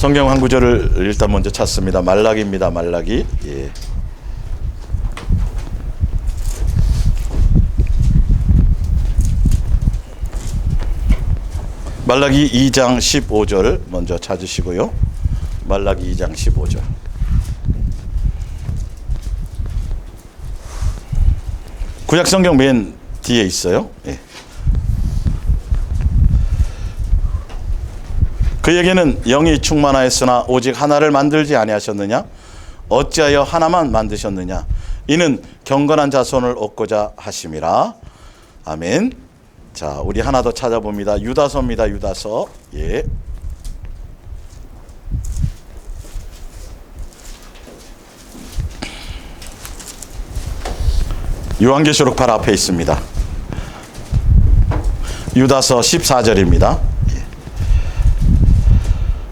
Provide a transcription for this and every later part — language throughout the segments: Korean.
성경 한 구절을 일단 먼저 찾습니다. 말라기입니다. 말라기. 예. 말라기 2장 15절 먼저 찾으시고요. 말라기 2장 15절. 구약 성경 맨 뒤에 있어요. 예. 그에게는 영이 충만하였으나 오직 하나를 만들지 아니하셨느냐? 어찌하여 하나만 만드셨느냐? 이는 경건한 자손을 얻고자 하심이라. 아멘. 자, 우리 하나 더 찾아봅니다. 유다서입니다. 유다서. 예. 요한계시록 바로 앞에 있습니다. 유다서 14절입니다.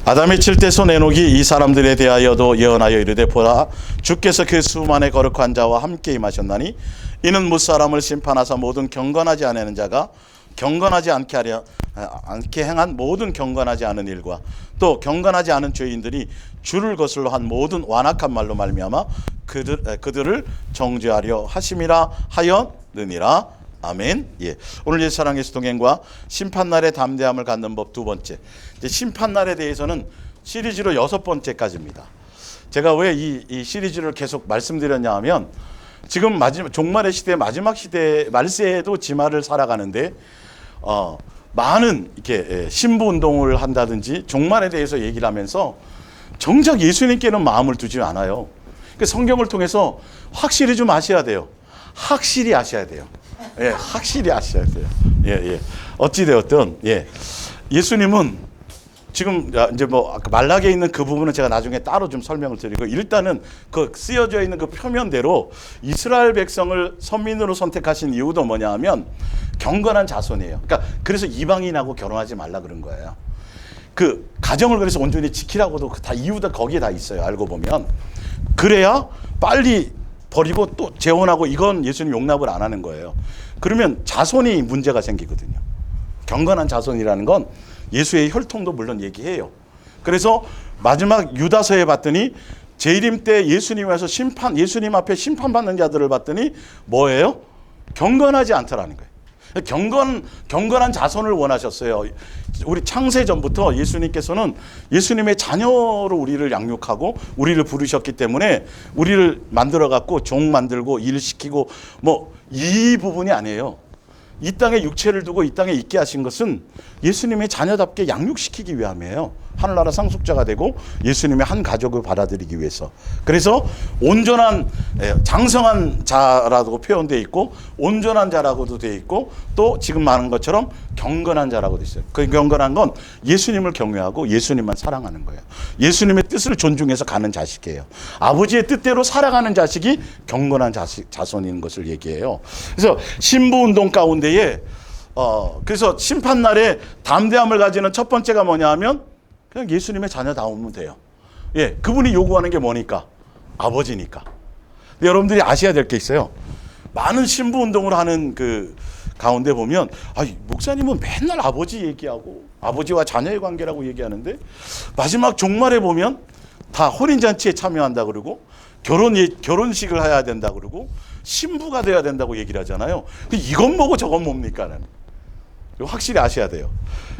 아담이 칠대손 에녹이 이 사람들에 대하여도 예언하여 이르되 보라 주께서 그 수만의 거룩한 자와 함께 임하셨나니 이는 무사람을 심판하사 모든 경건하지 않은 자가 경건하지 않게 행한 모든 경건하지 않은 일과 또 경건하지 않은 죄인들이 주를 거슬러 한 모든 완악한 말로 말미암아 그들을 정죄하려 하심이라 하였느니라. 아멘. 예. 오늘 예수사랑의 동행과 심판날의 담대함을 갖는 법 두 번째. 이제 심판날에 대해서는 시리즈로 6번째까지입니다. 제가 왜 이 시리즈를 계속 말씀드렸냐 하면 지금 종말의 시대, 마지막 시대 말세에도 지말을 살아가는데 많은 이렇게 신부 운동을 한다든지 종말에 대해서 얘기를 하면서 정작 예수님께는 마음을 두지 않아요. 그러니까 성경을 통해서 확실히 좀 아셔야 돼요. 확실히 아셔야 돼요. 예, 확실히 아셔야 돼요. 예, 예. 어찌 되었든 예. 예수님은 지금 이제 뭐 아까 말라기에 있는 그 부분은 제가 나중에 따로 좀 설명을 드리고 일단은 그 쓰여져 있는 그 표면대로 이스라엘 백성을 선민으로 선택하신 이유도 뭐냐 하면 경건한 자손이에요. 그러니까 그래서 이방인하고 결혼하지 말라 그런 거예요. 그 가정을 그래서 온전히 지키라고도 다 이유가 거기에 다 있어요. 알고 보면 그래야 빨리 버리고 또 재혼하고 이건 예수님 용납을 안 하는 거예요. 그러면 자손이 문제가 생기거든요. 경건한 자손이라는 건 예수의 혈통도 물론 얘기해요. 그래서 마지막 유다서에 봤더니 재림 때 예수님 와서 예수님 앞에 심판받는 자들을 봤더니 뭐예요? 경건하지 않더라는 거예요. 경건한 자손을 원하셨어요. 우리 창세 전부터 예수님께서는 예수님의 자녀로 우리를 양육하고 우리를 부르셨기 때문에 우리를 만들어 갖고 종 만들고 일 시키고 뭐 이 부분이 아니에요. 이 땅에 육체를 두고 이 땅에 있게 하신 것은 예수님의 자녀답게 양육시키기 위함이에요. 하늘나라 상속자가 되고 예수님의 한 가족을 받아들이기 위해서. 그래서 온전한 장성한 자라고 표현되어 있고 온전한 자라고도 되어 있고 또 지금 말한 것처럼 경건한 자라고 되어 있어요. 그 경건한 건 예수님을 경외하고 예수님만 사랑하는 거예요. 예수님의 뜻을 존중해서 가는 자식이에요. 아버지의 뜻대로 살아가는 자식이 경건한 자손인 것을 얘기해요. 그래서 신부운동 가운데에 그래서 심판날에 담대함을 가지는 첫 번째가 뭐냐 하면 그냥 예수님의 자녀다우면 돼요. 예, 그분이 요구하는 게 뭐니까? 아버지니까. 근데 여러분들이 아셔야 될 게 있어요. 많은 신부 운동을 하는 그 가운데 보면 목사님은 맨날 아버지 얘기하고 아버지와 자녀의 관계라고 얘기하는데 마지막 종말에 보면 다 혼인잔치에 참여한다 그러고 결혼식을 해야 된다 그러고 신부가 돼야 된다고 얘기를 하잖아요. 이건 뭐고 저건 뭡니까? 확실히 아셔야 돼요.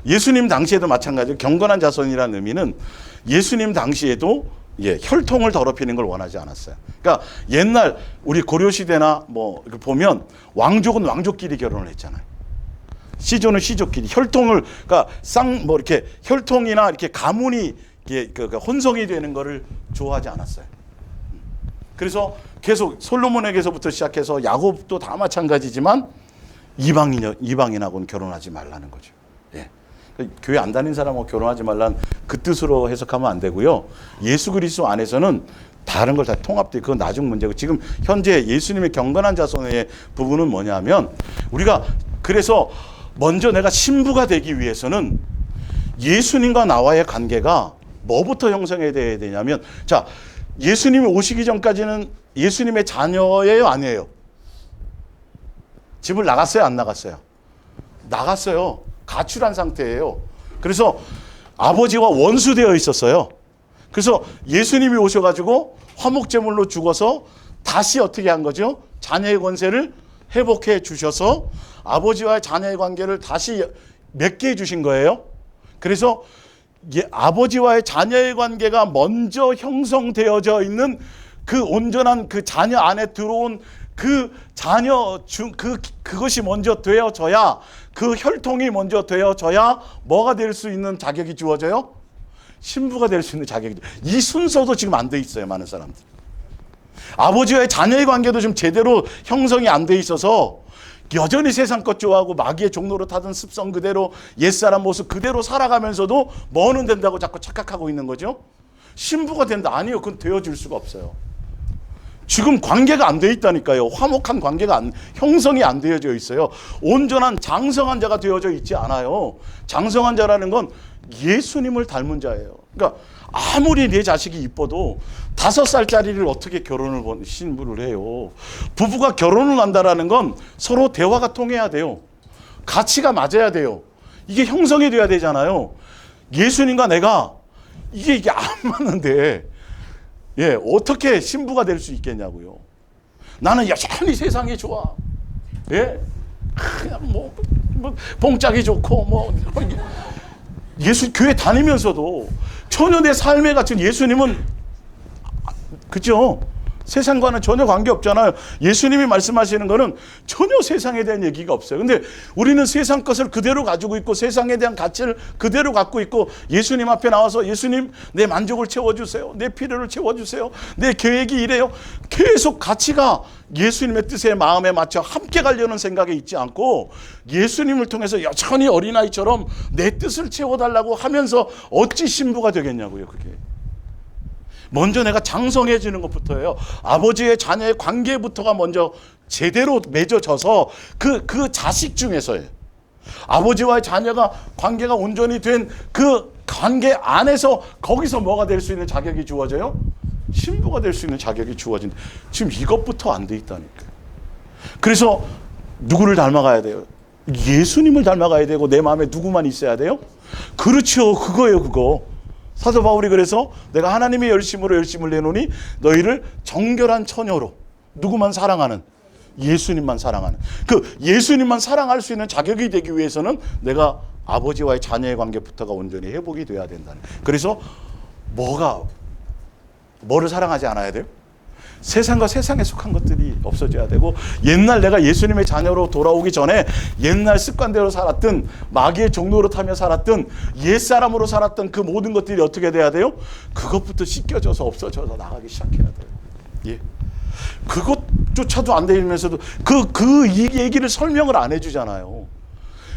예수님 당시에도 마찬가지로 경건한 자손이라는 의미는 예수님 당시에도 혈통을 더럽히는 걸 원하지 않았어요. 그러니까 옛날 우리 고려시대나 뭐 보면 왕족은 왕족끼리 결혼을 했잖아요. 시조는 시족끼리 혈통을 그러니까 이렇게 혈통이나 이렇게 가문이 혼성이 되는 거를 좋아하지 않았어요. 그래서 계속 솔로몬에게서부터 시작해서 야곱도 다 마찬가지지만 이방인하고는 결혼하지 말라는 거죠. 예. 그러니까 교회 안 다닌 사람하고 결혼하지 말라는 그 뜻으로 해석하면 안 되고요. 예수 그리스도 안에서는 다른 걸 다 통합돼. 그건 나중 문제고 지금 현재 예수님의 경건한 자손의 부분은 뭐냐면 우리가 그래서 먼저 내가 신부가 되기 위해서는 예수님과 나와의 관계가 뭐부터 형성해야 되냐면 자 예수님이 오시기 전까지는 예수님의 자녀예요 아니에요? 집을 나갔어요 안 나갔어요? 나갔어요. 가출한 상태예요. 그래서 아버지와 원수되어 있었어요. 그래서 예수님이 오셔가지고 화목제물로 죽어서 다시 어떻게 한 거죠? 자녀의 권세를 회복해 주셔서 아버지와의 자녀의 관계를 다시 맺게 해주신 거예요. 그래서 아버지와의 자녀의 관계가 먼저 형성되어져 있는 그 온전한 그 자녀 안에 들어온 그 자녀 그것이 먼저 되어져야, 그 혈통이 먼저 되어져야 뭐가 될 수 있는 자격이 주어져요? 신부가 될 수 있는 자격이. 이 순서도 지금 안 돼 있어요, 많은 사람들. 아버지와의 자녀의 관계도 좀 제대로 형성이 안 돼 있어서 여전히 세상 것 좋아하고 마귀의 종로로 타던 습성 그대로, 옛사람 모습 그대로 살아가면서도 뭐는 된다고 자꾸 착각하고 있는 거죠. 신부가 된다. 아니요, 그건 되어줄 수가 없어요. 지금 관계가 안 돼 있다니까요. 화목한 관계가 형성이 안 되어져 있어요. 온전한 장성한 자가 되어져 있지 않아요. 장성한 자라는 건 예수님을 닮은 자예요. 그러니까 아무리 내 자식이 이뻐도 5살짜리를 어떻게 신부를 해요. 부부가 결혼을 한다라는 건 서로 대화가 통해야 돼요. 가치가 맞아야 돼요. 이게 형성이 돼야 되잖아요. 예수님과 내가 이게 안 맞는데 어떻게 신부가 될 수 있겠냐고요. 나는 여전히 세상이 좋아. 그냥 뭐 봉짝이 좋고 예수 교회 다니면서도 전혀 내 삶에 갇힌 예수님은, 그죠? 세상과는 전혀 관계없잖아요. 예수님이 말씀하시는 거는 전혀 세상에 대한 얘기가 없어요. 근데 우리는 세상 것을 그대로 가지고 있고 세상에 대한 가치를 그대로 갖고 있고 예수님 앞에 나와서 예수님 내 만족을 채워주세요. 내 필요를 채워주세요. 내 계획이 이래요. 계속 가치가 예수님의 뜻에 마음에 맞춰 함께 가려는 생각에 있지 않고 예수님을 통해서 여전히 어린아이처럼 내 뜻을 채워달라고 하면서 어찌 신부가 되겠냐고요. 그게. 먼저 내가 장성해지는 것부터예요. 아버지의 자녀의 관계부터가 먼저 제대로 맺어져서 그 자식 중에서예요. 아버지와의 자녀가 관계가 온전히 된 그 관계 안에서 거기서 뭐가 될 수 있는 자격이 주어져요? 신부가 될 수 있는 자격이 주어진다. 지금 이것부터 안 돼 있다니까요. 그래서 누구를 닮아가야 돼요? 예수님을 닮아가야 되고 내 마음에 누구만 있어야 돼요? 그렇죠. 그거예요, 그거. 사도 바울이 그래서 내가 하나님의 열심을 내노니 너희를 정결한 처녀로, 누구만 사랑하는, 예수님만 사랑하는, 그 예수님만 사랑할 수 있는 자격이 되기 위해서는 내가 아버지와의 자녀의 관계부터가 온전히 회복이 돼야 된다는. 그래서 뭐를 사랑하지 않아야 돼요? 세상과 세상에 속한 것들이 없어져야 되고, 옛날 내가 예수님의 자녀로 돌아오기 전에 옛날 습관대로 살았던, 마귀의 종로로 타며 살았던, 옛사람으로 살았던 그 모든 것들이 어떻게 돼야 돼요? 그것부터 씻겨져서 없어져서 나가기 시작해야 돼요. 예. 그것조차도 안 되면서도 이 얘기를 설명을 안 해주잖아요.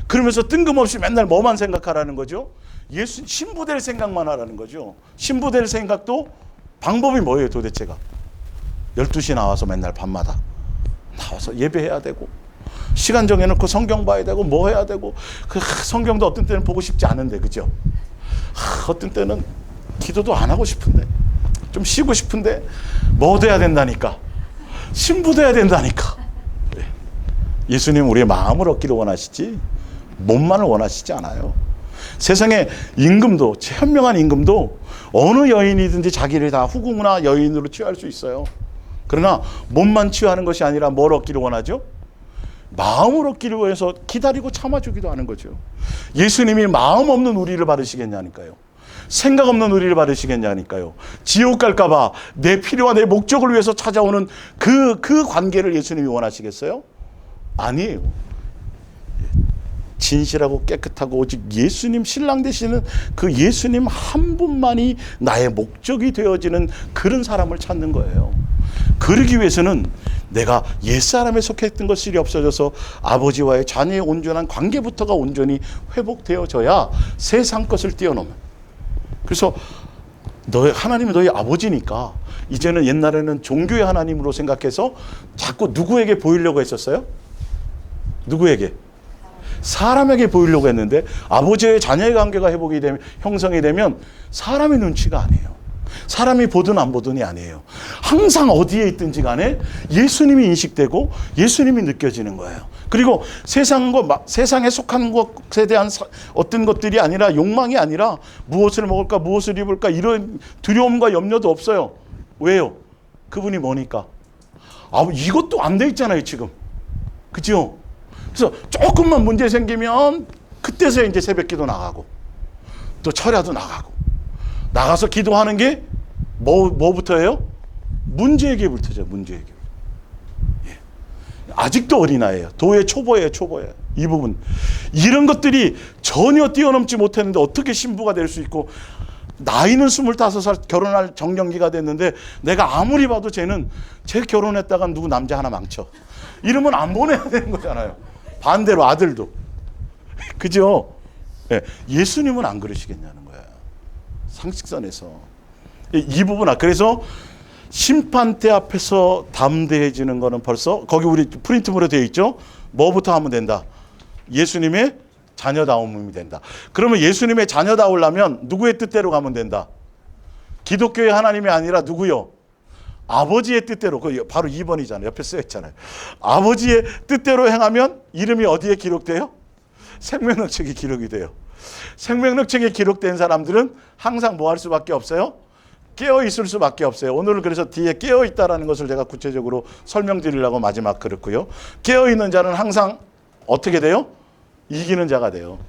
그러면서 뜬금없이 맨날 뭐만 생각하라는 거죠? 신부 될 생각만 하라는 거죠. 신부 될 생각도 방법이 뭐예요, 도대체가? 12시 나와서 맨날 밤마다 나와서 예배해야 되고, 시간 정해놓고 성경 봐야 되고, 뭐 해야 되고, 성경도 어떤 때는 보고 싶지 않은데, 그죠? 어떤 때는 기도도 안 하고 싶은데, 좀 쉬고 싶은데, 뭐 돼야 된다니까? 신부 돼야 된다니까. 예수님 우리의 마음을 얻기를 원하시지 몸만을 원하시지 않아요. 세상에 임금도, 현명한 임금도 어느 여인이든지 자기를 다 후궁이나 여인으로 취할 수 있어요. 그러나 몸만 취하는 것이 아니라 뭘 얻기를 원하죠? 마음을 얻기를 위해서 기다리고 참아주기도 하는 거죠. 예수님이 마음 없는 우리를 받으시겠냐니까요. 생각 없는 우리를 받으시겠냐니까요. 지옥 갈까 봐 내 필요와 내 목적을 위해서 찾아오는 그 관계를 예수님이 원하시겠어요? 아니에요. 진실하고 깨끗하고 오직 예수님, 신랑 되시는 그 예수님 한 분만이 나의 목적이 되어지는 그런 사람을 찾는 거예요. 그러기 위해서는 내가 옛사람에 속했던 것이 없어져서 아버지와의 자녀의 온전한 관계부터가 온전히 회복되어져야 세상 것을 뛰어넘어. 그래서 하나님이 너희 아버지니까 이제는, 옛날에는 종교의 하나님으로 생각해서 자꾸 누구에게 보이려고 했었어요? 누구에게? 사람에게 보이려고 했는데, 아버지의 자녀의 관계가 회복이 되면, 형성이 되면 사람의 눈치가 아니에요. 사람이 보든 안 보든이 아니에요. 항상 어디에 있든지 간에 예수님이 인식되고 예수님이 느껴지는 거예요. 그리고 세상에 속한 것에 대한 어떤 것들이 아니라, 욕망이 아니라 무엇을 먹을까, 무엇을 입을까, 이런 두려움과 염려도 없어요. 왜요? 그분이 뭐니까. 이것도 안 돼 있잖아요, 지금. 그죠? 그래서 조금만 문제 생기면 그때서야 이제 새벽 기도 나가고 또 철야도 나가서 기도하는 게 뭐부터예요? 문제 해결부터죠. 문제 해결. 예. 아직도 어린아이예요. 도의 초보예요. 이 부분. 이런 것들이 전혀 뛰어넘지 못했는데 어떻게 신부가 될 수 있고, 나이는 25살 결혼할 정년기가 됐는데 내가 아무리 봐도 쟤는 쟤 결혼했다가 누구 남자 하나 망쳐. 이러면 안 보내야 되는 거잖아요. 반대로 아들도. 그죠? 예. 예수님은 안 그러시겠냐는 거예요. 상식선에서. 이 부분. 그래서 심판대 앞에서 담대해지는 거는 벌써 거기 우리 프린트물에 되어 있죠. 뭐부터 하면 된다? 예수님의 자녀다움이 된다. 그러면 예수님의 자녀다우려면 누구의 뜻대로 가면 된다? 기독교의 하나님이 아니라 누구요? 아버지의 뜻대로. 바로 2번이잖아요. 옆에 쓰여 있잖아요. 아버지의 뜻대로 행하면 이름이 어디에 기록돼요? 생명력책에 기록이 돼요. 생명력책에 기록된 사람들은 항상 뭐 할 수밖에 없어요? 깨어 있을 수밖에 없어요. 오늘은 그래서 뒤에 깨어 있다라는 것을 제가 구체적으로 설명드리려고 마지막 그랬고요. 깨어 있는 자는 항상 어떻게 돼요? 이기는 자가 돼요.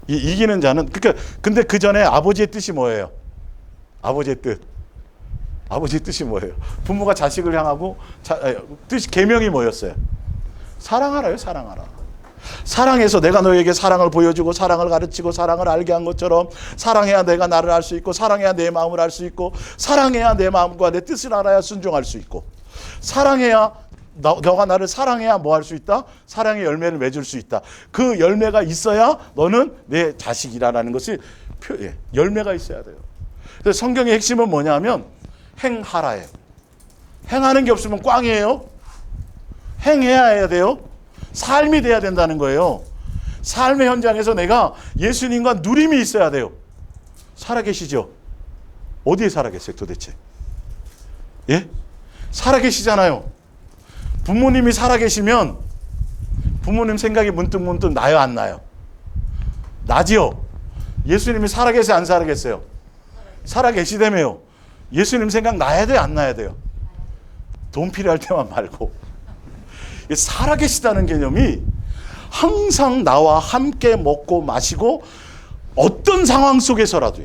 이기는 자는, 그러니까 근데 그 전에 아버지의 뜻이 뭐예요? 아버지의 뜻이 뭐예요? 부모가 자식을 향하고 뜻이 계명이 뭐였어요? 사랑하라요. 사랑하라. 사랑해서 내가 너에게 사랑을 보여주고 사랑을 가르치고 사랑을 알게 한 것처럼 사랑해야 내가 나를 알 수 있고, 사랑해야 내 마음을 알 수 있고, 사랑해야 내 마음과 내 뜻을 알아야 순종할 수 있고, 사랑해야 너가 나를 사랑해야 뭐 할 수 있다? 사랑의 열매를 맺을 수 있다. 그 열매가 있어야 너는 내 자식이라는 것이 열매가 있어야 돼요. 그래서 성경의 핵심은 뭐냐면 행하라예요. 행하는 게 없으면 꽝이에요. 행해야 해야 돼요. 삶이 돼야 된다는 거예요. 삶의 현장에서 내가 예수님과 누림이 있어야 돼요. 살아계시죠? 어디에 살아계세요 도대체? 예? 살아계시잖아요. 부모님이 살아계시면 부모님 생각이 문득문득 나요, 안 나요? 나지요? 예수님이 살아계세요, 안 살아계세요? 살아계시다며요. 예수님 생각 나야 돼요, 안 나야 돼요? 돈 필요할 때만 말고. 살아계시다는 개념이 항상 나와 함께 먹고 마시고 어떤 상황 속에서라도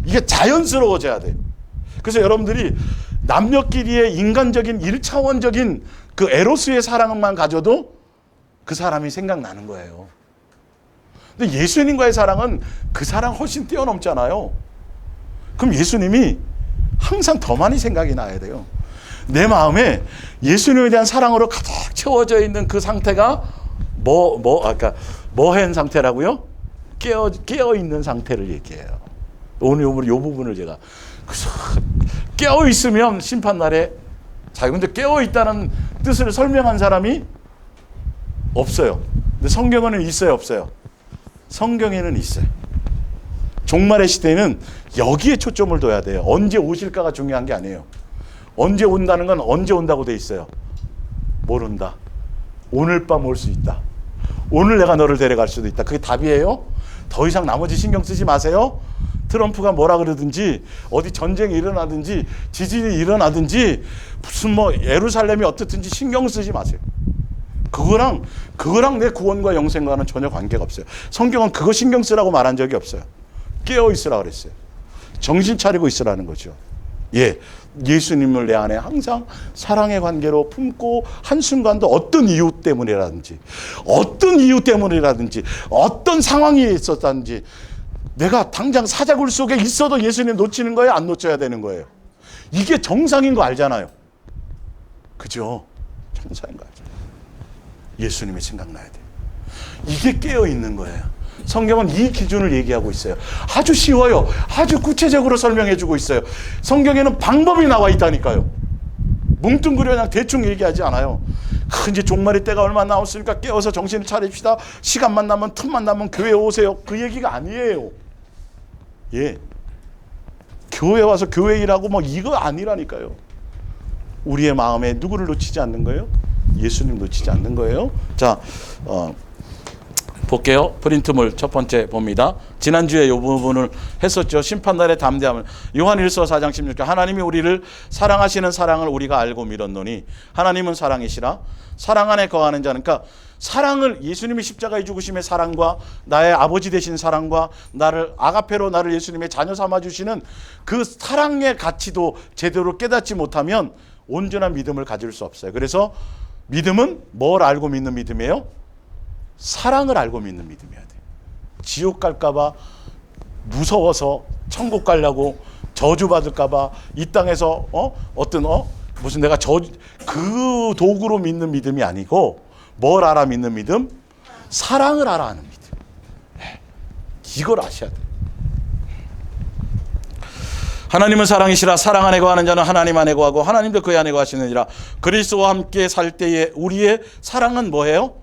이게 자연스러워져야 돼요. 그래서 여러분들이 남녀끼리의 인간적인 1차원적인 그 에로스의 사랑만 가져도 그 사람이 생각나는 거예요. 근데 예수님과의 사랑은 그 사랑 훨씬 뛰어넘잖아요. 그럼 예수님이 항상 더 많이 생각이 나야 돼요. 내 마음에 예수님에 대한 사랑으로 가득 채워져 있는 그 상태가 뭐한 상태라고요? 깨어 있는 상태를 얘기해요. 오늘 이 부분을 제가 그래서 깨어 있으면 심판 날에 근데 깨어 있다는 뜻을 설명한 사람이 없어요. 근데 성경에는 있어요, 없어요? 성경에는 있어요. 종말의 시대에는 여기에 초점을 둬야 돼요. 언제 오실까가 중요한 게 아니에요. 언제 온다는 건 언제 온다고 돼 있어요? 모른다. 오늘 밤 올 수 있다. 오늘 내가 너를 데려갈 수도 있다. 그게 답이에요? 더 이상 나머지 신경 쓰지 마세요. 트럼프가 뭐라 그러든지 어디 전쟁이 일어나든지 지진이 일어나든지 무슨 예루살렘이 어떻든지 신경 쓰지 마세요. 그거랑 내 구원과 영생과는 전혀 관계가 없어요. 성경은 그거 신경 쓰라고 말한 적이 없어요. 깨어 있으라 그랬어요. 정신 차리고 있으라는 거죠. 예, 예수님을 내 안에 항상 사랑의 관계로 품고 한순간도 어떤 이유 때문이라든지 어떤 상황이 있었다든지 내가 당장 사자굴 속에 있어도 예수님 놓치는 거예요? 안 놓쳐야 되는 거예요? 이게 정상인 거 알잖아요. 그죠? 정상인 거 알잖아요. 예수님이 생각나야 돼요. 이게 깨어있는 거예요. 성경은 이 기준을 얘기하고 있어요. 아주 쉬워요. 아주 구체적으로 설명해 주고 있어요. 성경에는 방법이 나와 있다니까요. 뭉뚱그려 그냥 대충 얘기하지 않아요. 이제 종말의 때가 얼마 남았으니까 깨어서 정신을 차립시다. 시간만 나면 틈만 나면 교회 오세요. 그 얘기가 아니에요. 예, 교회 와서 교회 일하고 뭐 이거 아니라니까요. 우리의 마음에 누구를 놓치지 않는 거예요? 예수님 놓치지 않는 거예요. 자, 볼게요. 프린트물 첫 번째 봅니다. 지난주에 이 부분을 했었죠. 심판날의 담대함을. 요한일서 4장 16절. 하나님이 우리를 사랑하시는 사랑을 우리가 알고 믿었노니 하나님은 사랑이시라. 사랑 안에 거하는 자는, 그러니까 사랑을, 예수님이 십자가의 죽으심의 사랑과 나의 아버지 되신 사랑과 나를 아가페로 나를 예수님의 자녀 삼아주시는 그 사랑의 가치도 제대로 깨닫지 못하면 온전한 믿음을 가질 수 없어요. 그래서 믿음은 뭘 알고 믿는 믿음이에요? 사랑을 알고 믿는 믿음이어야 돼요. 지옥 갈까봐 무서워서 천국 가려고 저주받을까봐 이 땅에서 무슨 내가 그 도구로 믿는 믿음이 아니고 뭘 알아 믿는 믿음? 사랑을 알아 하는 믿음. 이걸 아셔야 돼요. 하나님은 사랑이시라. 사랑 안에 거하는 자는 하나님 안에 거하고 하나님도 그 안에 거하시느니라. 그리스도와 함께 살 때에 우리의 사랑은 뭐예요?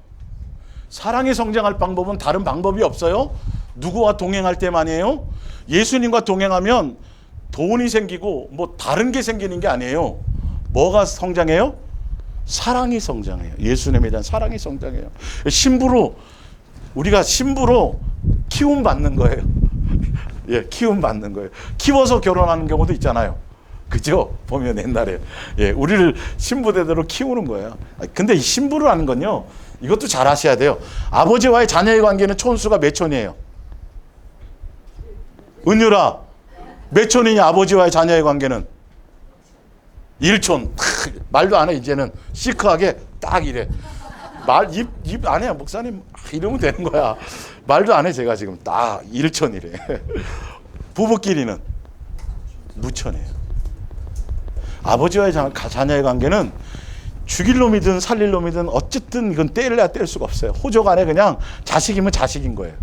사랑이 성장할 방법은 다른 방법이 없어요. 누구와 동행할 때만이에요. 예수님과 동행하면 돈이 생기고 뭐 다른 게 생기는 게 아니에요. 뭐가 성장해요? 사랑이 성장해요. 예수님에 대한 사랑이 성장해요. 우리가 신부로 키움 받는 거예요. 예, 키움 받는 거예요. 키워서 결혼하는 경우도 있잖아요. 그죠? 보면 옛날에 우리를 신부대대로 키우는 거예요. 근데 이 신부라는 건요, 이것도 잘 아셔야 돼요. 아버지와의 자녀의 관계는 촌수가 몇 촌이에요? 은유라, 몇 촌이냐? 아버지와의 자녀의 관계는 1촌. 말도 안 해. 이제는 시크하게 딱 이래. 입 안 해요. 목사님 이러면 되는 거야. 말도 안 해. 제가 지금 딱 1촌이래. 부부끼리는 무촌이에요. 아버지와의 자녀의 관계는 죽일 놈이든 살릴 놈이든 어쨌든 이건 떼려야 뗄 수가 없어요. 호적 안에 그냥 자식이면 자식인 거예요.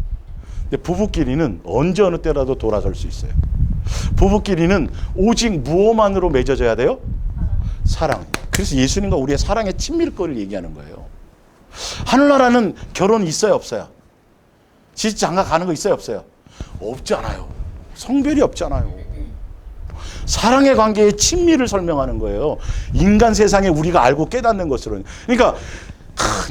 근데 부부끼리는 언제 어느 때라도 돌아설 수 있어요. 부부끼리는 오직 무엇만으로 맺어져야 돼요? 사랑. 그래서 예수님과 우리의 사랑의 친밀거리를 얘기하는 거예요. 하늘나라는 결혼이 있어요, 없어요? 시집장가 가는 거 있어요, 없어요? 없잖아요. 성별이 없잖아요. 사랑의 관계의 친밀을 설명하는 거예요. 인간 세상에 우리가 알고 깨닫는 것으로는. 그러니까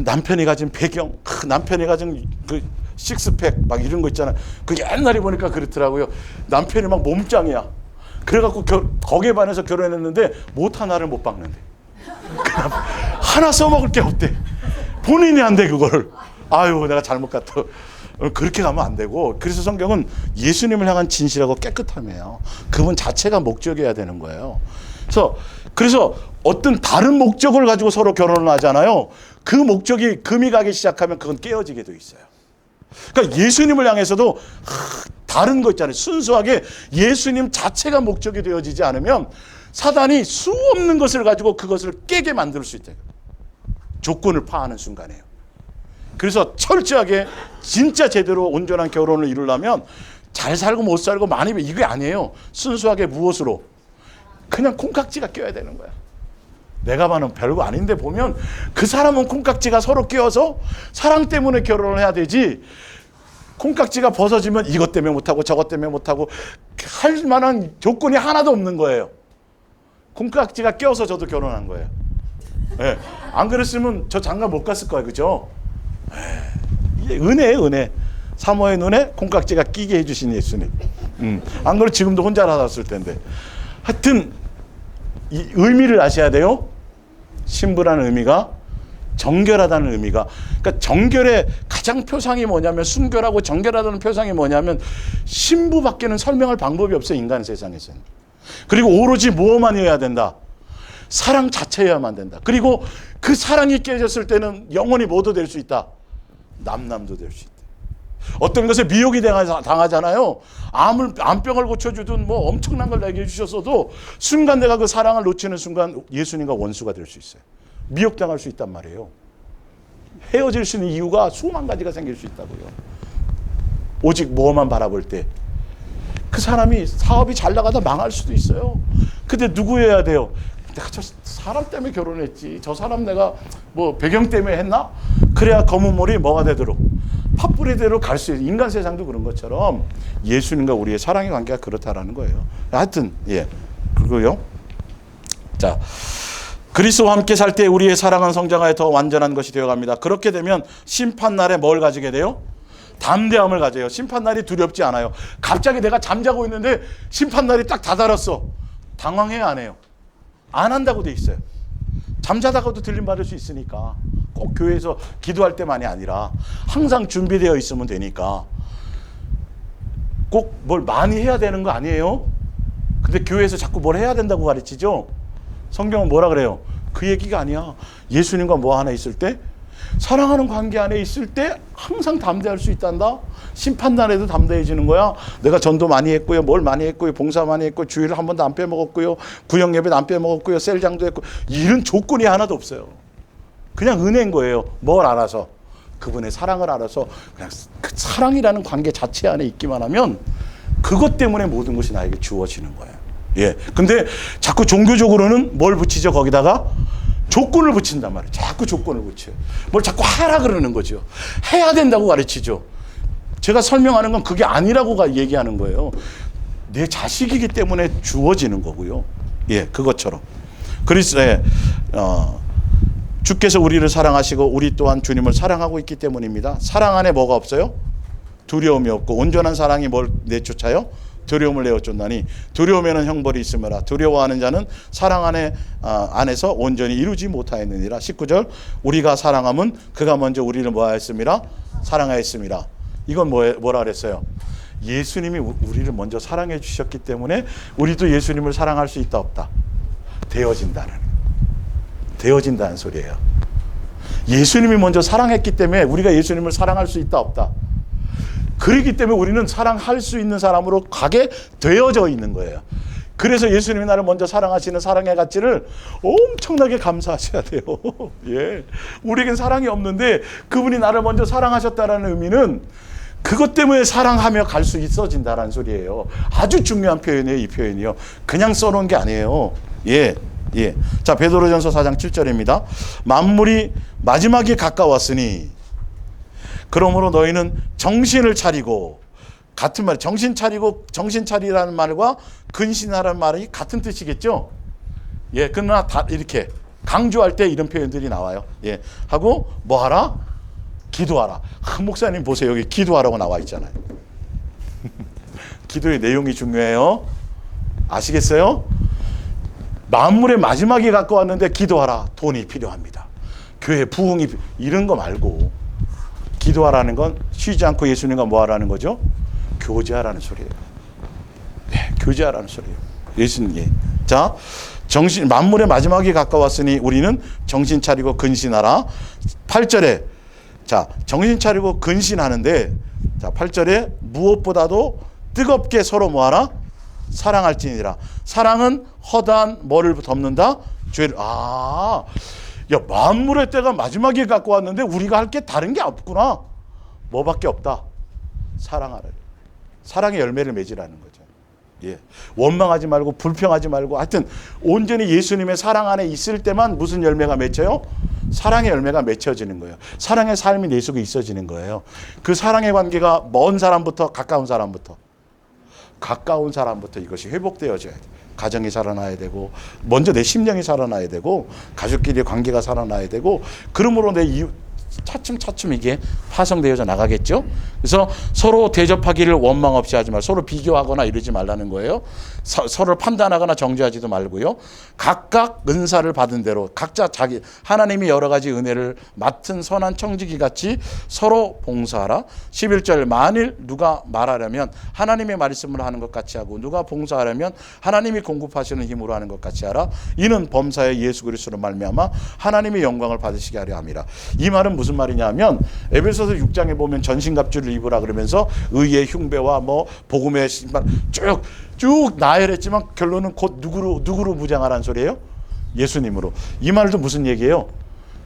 남편이 가진 배경, 남편이 가진 그 식스팩 막 이런 거 있잖아요. 그 옛날에 보니까 그렇더라고요. 남편이 막 몸짱이야. 그래갖고 거기에 반해서 결혼했는데 못 하나를 못 박는데. 하나 써먹을 게 없대. 본인이 안 돼, 그거를. 아유, 내가 잘못 갔다. 그렇게 가면 안 되고. 그래서 성경은 예수님을 향한 진실하고 깨끗함이에요. 그분 자체가 목적이어야 되는 거예요. 그래서 어떤 다른 목적을 가지고 서로 결혼을 하잖아요. 그 목적이 금이 가기 시작하면 그건 깨어지게 돼 있어요. 그러니까 예수님을 향해서도 다른 거 있잖아요. 순수하게 예수님 자체가 목적이 되어지지 않으면 사단이 수 없는 것을 가지고 그것을 깨게 만들 수 있대요. 조건을 파하는 순간이에요. 그래서 철저하게 진짜 제대로 온전한 결혼을 이루려면 잘 살고 못 살고 많이 이게 아니에요. 순수하게 무엇으로? 그냥 콩깍지가 껴야 되는 거야. 내가 봐는 별거 아닌데 보면 그 사람은 콩깍지가 서로 끼어서 사랑 때문에 결혼을 해야 되지, 콩깍지가 벗어지면 이것 때문에 못하고 저것 때문에 못하고 할 만한 조건이 하나도 없는 거예요. 콩깍지가 껴서 저도 결혼한 거예요. 네. 안 그랬으면 저 장가 못 갔을 거예요. 그죠? 이게 은혜예요, 은혜. 사모의 눈에 콩깍지가 끼게 해주신 예수님. 안 그래도 지금도 혼자 살았을 텐데. 하여튼 이 의미를 아셔야 돼요. 신부라는 의미가 정결하다는 의미가, 그러니까 정결의 가장 표상이 뭐냐면, 순결하고 정결하다는 표상이 뭐냐면 신부밖에는 설명할 방법이 없어요, 인간 세상에서는. 그리고 오로지 무엇만 해야 된다? 사랑 자체여야만 된다. 그리고 그 사랑이 깨졌을 때는 영원히 뭐도 될 수 있다? 남남도 될 수 있다. 어떤 것에 미혹이 당하잖아요. 암병을 고쳐주든 뭐 엄청난 걸 내게 해주셨어도 순간 내가 그 사랑을 놓치는 순간 예수님과 원수가 될 수 있어요. 미혹당할 수 있단 말이에요. 헤어질 수 있는 이유가 수만 가지가 생길 수 있다고요. 오직 뭐만 바라볼 때 그 사람이 사업이 잘 나가다 망할 수도 있어요. 근데 누구여야 돼요? 내가 저 사람 때문에 결혼했지, 저 사람 내가 뭐 배경 때문에 했나? 그래야 검은 머리 뭐가 되도록 팥뿌리대로 갈 수 있는 인간 세상도 그런 것처럼 예수님과 우리의 사랑의 관계가 그렇다라는 거예요. 하여튼 그리고요. 자, 그리스도와 함께 살 때 우리의 사랑은 성장하여 더 완전한 것이 되어갑니다. 그렇게 되면 심판날에 뭘 가지게 돼요? 담대함을 가져요. 심판날이 두렵지 않아요. 갑자기 내가 잠자고 있는데 심판날이 딱 다다랐어. 당황해요, 안 해요? 안 한다고 돼 있어요. 잠자다가도 들림받을 수 있으니까. 꼭 교회에서 기도할 때만이 아니라 항상 준비되어 있으면 되니까. 꼭 뭘 많이 해야 되는 거 아니에요? 근데 교회에서 자꾸 뭘 해야 된다고 가르치죠? 성경은 뭐라 그래요? 그 얘기가 아니야. 예수님과 뭐 하나 있을 때, 사랑하는 관계 안에 있을 때 항상 담대할 수 있단다. 심판날에도 담대해지는 거야. 내가 전도 많이 했고요, 뭘 많이 했고요, 봉사 많이 했고, 주일 한 번도 안 빼먹었고요, 구역 예배도 안 빼먹었고요, 셀장도 했고, 이런 조건이 하나도 없어요. 그냥 은혜인 거예요. 뭘 알아서? 그분의 사랑을 알아서 그냥 그 사랑이라는 관계 자체 안에 있기만 하면 그것 때문에 모든 것이 나에게 주어지는 거예요. 근데 자꾸 종교적으로는 뭘 붙이죠? 거기다가 조건을 붙인단 말이에요. 자꾸 조건을 붙여요. 뭘 자꾸 하라 그러는 거죠. 해야 된다고 가르치죠. 제가 설명하는 건 그게 아니라고 얘기하는 거예요. 내 자식이기 때문에 주어지는 거고요. 그것처럼. 그리스도의 주께서 우리를 사랑하시고 우리 또한 주님을 사랑하고 있기 때문입니다. 사랑 안에 뭐가 없어요? 두려움이 없고 온전한 사랑이 뭘 내쫓아요? 두려움을 내어쫓나니 두려움에는 형벌이 있음이라. 두려워하는 자는 사랑 안에서 온전히 이루지 못하였느니라. 19절 우리가 사랑함은 그가 먼저 우리를 뭐하였습니다? 사랑하였습니다. 이건 뭐라 그랬어요? 예수님이 우리를 먼저 사랑해 주셨기 때문에 우리도 예수님을 사랑할 수 있다 없다? 되어진다는 소리예요. 예수님이 먼저 사랑했기 때문에 우리가 예수님을 사랑할 수 있다 없다? 그렇기 때문에 우리는 사랑할 수 있는 사람으로 가게 되어져 있는 거예요. 그래서 예수님이 나를 먼저 사랑하시는 사랑의 가치를 엄청나게 감사하셔야 돼요. 우리에겐 사랑이 없는데 그분이 나를 먼저 사랑하셨다는 의미는 그것 때문에 사랑하며 갈 수 있어진다는 소리예요. 아주 중요한 표현이에요, 이 표현이요. 그냥 써놓은 게 아니에요. 자, 베드로전서 4장 7절입니다. 만물이 마지막에 가까웠으니 그러므로 너희는 정신을 차리고, 같은 말, 정신 차리라는 말과 근신하라는 말이 같은 뜻이겠죠? 그러나 다 이렇게 강조할 때 이런 표현들이 나와요. 하고 뭐 하라? 기도하라. 목사님 보세요. 여기 기도하라고 나와 있잖아요. 기도의 내용이 중요해요. 아시겠어요? 만물의 마지막이 가까웠는데 기도하라. 돈이 필요합니다. 교회 부흥이 이런 거 말고 기도하라는 건 쉬지 않고 예수님과 뭐 하라는 거죠? 교제하라는 소리예요. 교제하라는 소리예요. 예수님. 자, 만물의 마지막이 가까웠으니 우리는 정신 차리고 근신하라. 8절에 자, 정신 차리고 근신하는데, 자, 8절에 무엇보다도 뜨겁게 서로 뭐하라? 사랑할지니라. 사랑은 허다한 뭐를 덮는다? 죄를. 만물의 때가 마지막에 갖고 왔는데 우리가 할 게 다른 게 없구나. 뭐밖에 없다? 사랑하라. 사랑의 열매를 맺으라는 거죠. 원망하지 말고 불평하지 말고, 하여튼 온전히 예수님의 사랑 안에 있을 때만 무슨 열매가 맺혀요? 사랑의 열매가 맺혀지는 거예요. 사랑의 삶이 내 속에 있어지는 거예요. 그 사랑의 관계가 먼 사람부터 가까운 사람부터 이것이 회복되어져야 돼요. 가정이 살아나야 되고, 먼저 내 심령이 살아나야 되고, 가족끼리의 관계가 살아나야 되고, 그러므로 내 이웃 차츰 이게 파송되어져 나가겠죠. 그래서 서로 대접하기를 원망 없이 하지 말고, 서로 비교하거나 이러지 말라는 거예요. 서로를 판단하거나 정죄하지도 말고요. 각각 은사를 받은 대로 각자 자기 하나님이 여러 가지 은혜를 맡은 선한 청지기 같이 서로 봉사하라. 11절 만일 누가 말하려면 하나님의 말씀을 하는 것 같이 하고, 누가 봉사하려면 하나님이 공급하시는 힘으로 하는 것 같이 하라. 이는 범사에 예수 그리스도로 말미암아 하나님의 영광을 받으시게 하려 함이라. 이 말은 무슨 말이냐면, 에베소서 6장에 보면 전신갑주를 입으라 그러면서 의의 흉배와 뭐 복음의 신발 쭉 나열했지만 결론은 곧 누구로 무장하라는 소리예요? 예수님으로. 이 말도 무슨 얘기예요?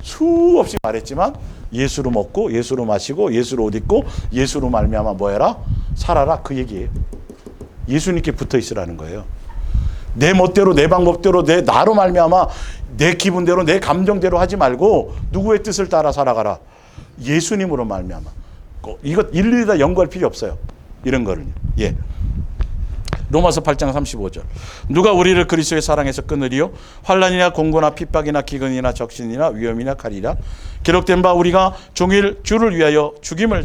수없이 말했지만 예수로 먹고 예수로 마시고 예수로 옷 입고 예수로 말미암아 뭐해라? 살아라. 그 얘기예요. 예수님께 붙어 있으라는 거예요. 내 멋대로 내 방법대로 나로 말미암아 내 기분대로 내 감정대로 하지 말고 누구의 뜻을 따라 살아가라. 예수님으로 말미암아. 이것 일일이 다 연구할 필요 없어요. 이런 거를. 예. 로마서 8장 35절. 누가 우리를 그리스도의 사랑에서 끊으리요? 환난이나 공고나 핍박이나 기근이나 적신이나 위험이나 칼이라. 기록된 바 우리가 종일 주를 위하여 죽임을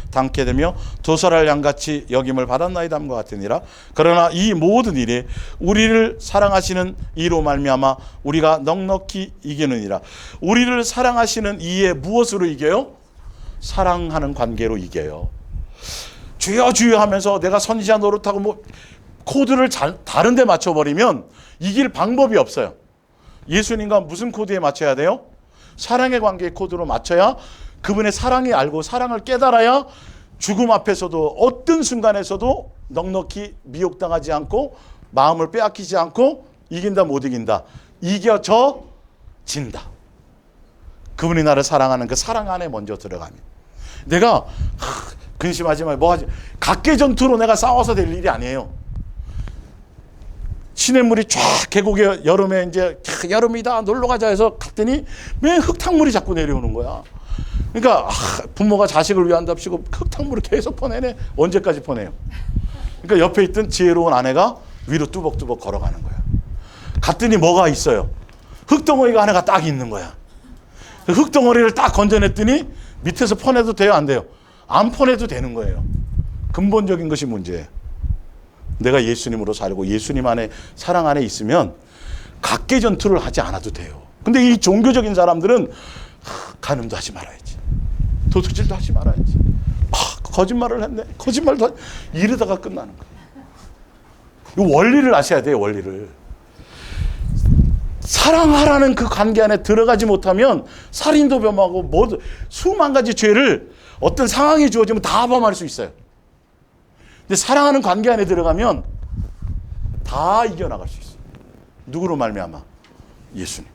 당게 되며 도살할 양같이 여김을 받았나이다 함과 같으니라. 그러나 이 모든 일에 우리를 사랑하시는 이로 말미암아 우리가 넉넉히 이기느니라. 우리를 사랑하시는 이에 무엇으로 이겨요? 사랑하는 관계로 이겨요. 주여 주여 하면서 내가 선지자 노릇하고 뭐 코드를 다른 데 맞춰버리면 이길 방법이 없어요. 예수님과 무슨 코드에 맞춰야 돼요? 사랑의 관계의 코드로 맞춰야 그분의 사랑이 알고 사랑을 깨달아야 죽음 앞에서도 어떤 순간에서도 넉넉히 미혹당하지 않고 마음을 빼앗기지 않고 이긴다 못 이긴다. 이겨져 진다. 그분이 나를 사랑하는 그 사랑 안에 먼저 들어가면 내가 근심하지 말고 뭐하지 각계 전투로 내가 싸워서 될 일이 아니에요. 시냇물이 쫙 계곡에 여름에 이제 여름이다 놀러 가자 해서 갔더니 맨 흙탕물이 자꾸 내려오는 거야. 그러니까 부모가 자식을 위한답시고 흙탕물을 계속 퍼내네. 언제까지 퍼내요? 그러니까 옆에 있던 지혜로운 아내가 위로 뚜벅뚜벅 걸어가는 거야. 갔더니 뭐가 있어요? 흙덩어리가 하나가 딱 있는 거야. 흙덩어리를 딱 건져냈더니 밑에서 퍼내도 돼요? 안 돼요? 안 퍼내도 되는 거예요. 근본적인 것이 문제예요. 내가 예수님으로 살고 예수님 안에 사랑 안에 있으면 각계 전투를 하지 않아도 돼요. 근데 이 종교적인 사람들은 간음도 하지 말아야지. 도둑질도 하지 말아야지. 거짓말을 했네. 거짓말도 이러다가 끝나는 거예요. 이 원리를 아셔야 돼요. 원리를. 사랑하라는 그 관계 안에 들어가지 못하면 살인도 범하고 모두 수만 가지 죄를 어떤 상황이 주어지면 다 범할 수 있어요. 근데 사랑하는 관계 안에 들어가면 다 이겨나갈 수 있어요. 누구로 말미암아? 예수님.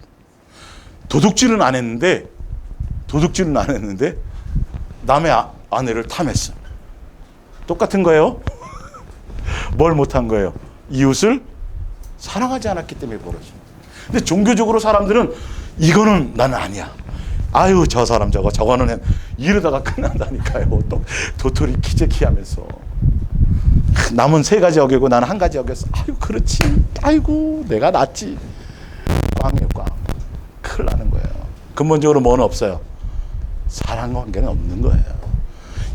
도둑질은 안 했는데 남의 아내를 탐했어. 똑같은 거예요. 뭘 못한 거예요? 이웃을 사랑하지 않았기 때문에 벌어진. 근데 종교적으로 사람들은 이거는 나는 아니야. 아유 저 사람 저거는 이러다가 끝난다니까요. 또 도토리 키재키 하면서 남은 세 가지 어기고 나는 한 가지 어겼어. 아유 그렇지. 아이고 내가 낫지. 꽝이에요 꽝. 큰일 나는 거예요. 근본적으로 뭐는 없어요? 사랑 관계는 없는 거예요.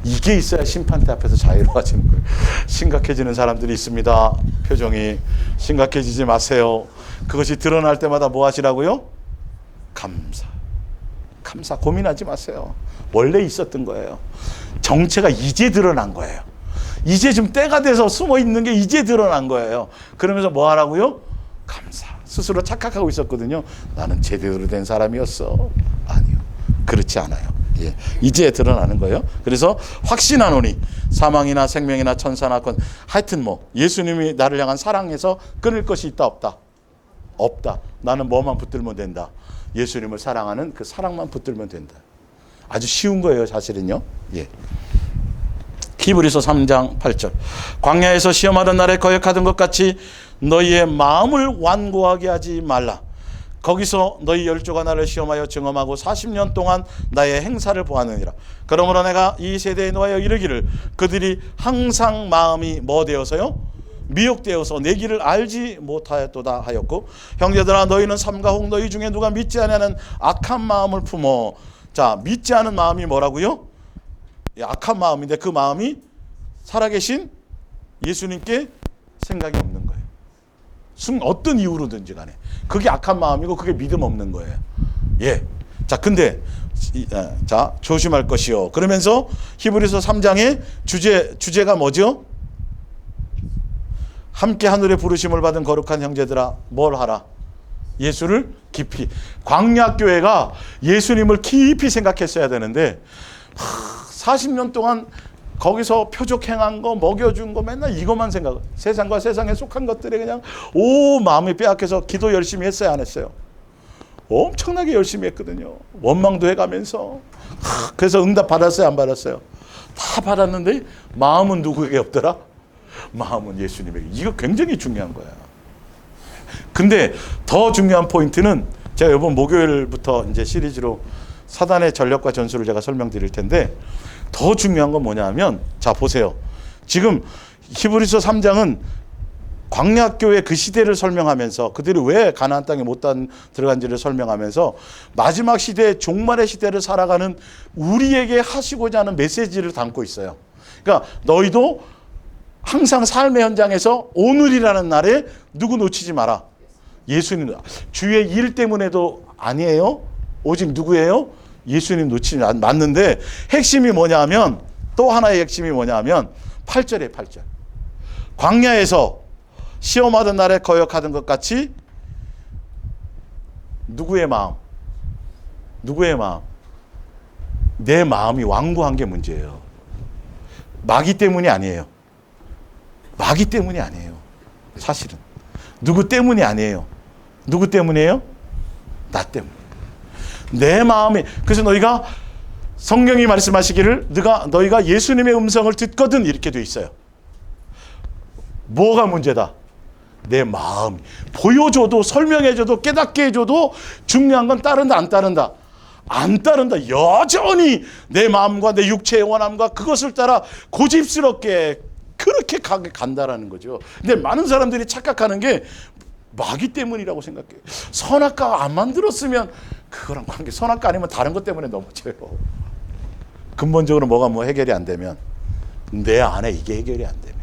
이게 있어야 심판대 앞에서 자유로워지는 거예요. 심각해지는 사람들이 있습니다. 표정이 심각해지지 마세요. 그것이 드러날 때마다 뭐 하시라고요? 감사 고민하지 마세요. 원래 있었던 거예요. 정체가 이제 드러난 거예요. 이제 좀 때가 돼서 숨어 있는 게 이제 드러난 거예요. 그러면서 뭐 하라고요? 감사. 스스로 착각하고 있었거든요. 나는 제대로 된 사람이었어. 아니요. 그렇지 않아요. 예. 이제 드러나는 거예요. 그래서 확신하노니 사망이나 생명이나 천사나 건 하여튼 뭐 예수님이 나를 향한 사랑에서 끊을 것이 있다 없다? 없다. 나는 뭐만 붙들면 된다. 예수님을 사랑하는 그 사랑만 붙들면 된다. 아주 쉬운 거예요, 사실은요. 예. 히브리서 3장 8절. 광야에서 시험하던 날에 거역하던 것 같이 너희의 마음을 완고하게 하지 말라. 거기서 너희 열조가 나를 시험하여 증험하고 40년 동안 나의 행사를 보았느니라. 그러므로 내가 이 세대에 놓아여 이르기를 그들이 항상 마음이 뭐 되어서요? 미혹되어서 내 길을 알지 못하였도다 하였고, 형제들아 너희는 삼가 혹 너희 중에 누가 믿지 않는 악한 마음을 품어. 자, 믿지 않은 마음이 뭐라고요? 악한 마음인데 그 마음이 살아계신 예수님께 생각이 없는 거예요. 어떤 이유로든지 간에 그게 악한 마음이고 그게 믿음 없는 거예요. 예. 자, 근데 자, 조심할 것이요. 그러면서 히브리서 3장의 주제가 뭐죠? 함께 하늘의 부르심을 받은 거룩한 형제들아 뭘 하라? 예수를 깊이. 광야교회가 예수님을 깊이 생각했어야 되는데 40년 동안 거기서 표적행한 거, 먹여준 거 맨날 이것만 생각. 세상과 세상에 속한 것들에 그냥 마음이 빼앗겨서 기도 열심히 했어요, 안 했어요? 엄청나게 열심히 했거든요. 원망도 해가면서. 그래서 응답 받았어요, 안 받았어요? 다 받았는데 마음은 누구에게 없더라? 마음은 예수님에게. 이거 굉장히 중요한 거야. 근데 더 중요한 포인트는 제가 이번 목요일부터 이제 시리즈로 사단의 전력과 전술을 제가 설명드릴 텐데 더 중요한 건 뭐냐면, 자 보세요. 지금 히브리서 3장은 광야교회 그 시대를 설명하면서 그들이 왜 가나안 땅에 못 들어간지를 설명하면서 마지막 시대, 종말의 시대를 살아가는 우리에게 하시고자 하는 메시지를 담고 있어요. 그러니까 너희도 항상 삶의 현장에서 오늘이라는 날에 누구 놓치지 마라. 예수님, 주의 일 때문에도 아니에요. 오직 누구예요? 예수님 놓치지 맞는데, 핵심이 뭐냐면, 또 하나의 핵심이 뭐냐면 8절에 8절. 광야에서 시험하던 날에 거역하던 것 같이 누구의 마음? 누구의 마음? 내 마음이 완고한 게 문제예요. 마귀 때문이 아니에요. 마귀 때문이 아니에요. 사실은. 누구 때문이 아니에요. 누구 때문이에요? 나 때문에. 내 마음이. 그래서 너희가 성경이 말씀하시기를 너희가 예수님의 음성을 듣거든 이렇게 돼 있어요. 뭐가 문제다? 내 마음. 보여줘도 설명해줘도 깨닫게 해줘도 중요한 건 따른다 안 따른다? 안 따른다. 여전히 내 마음과 내 육체의 원함과 그것을 따라 고집스럽게 그렇게 간다라는 거죠. 근데 많은 사람들이 착각하는 게 마귀 때문이라고 생각해요. 선악과가 안 만들었으면 그거랑 관계, 선악과 아니면 다른 것 때문에 넘어져요. 근본적으로 뭐가 해결이 안 되면, 내 안에 이게 해결이 안 되면,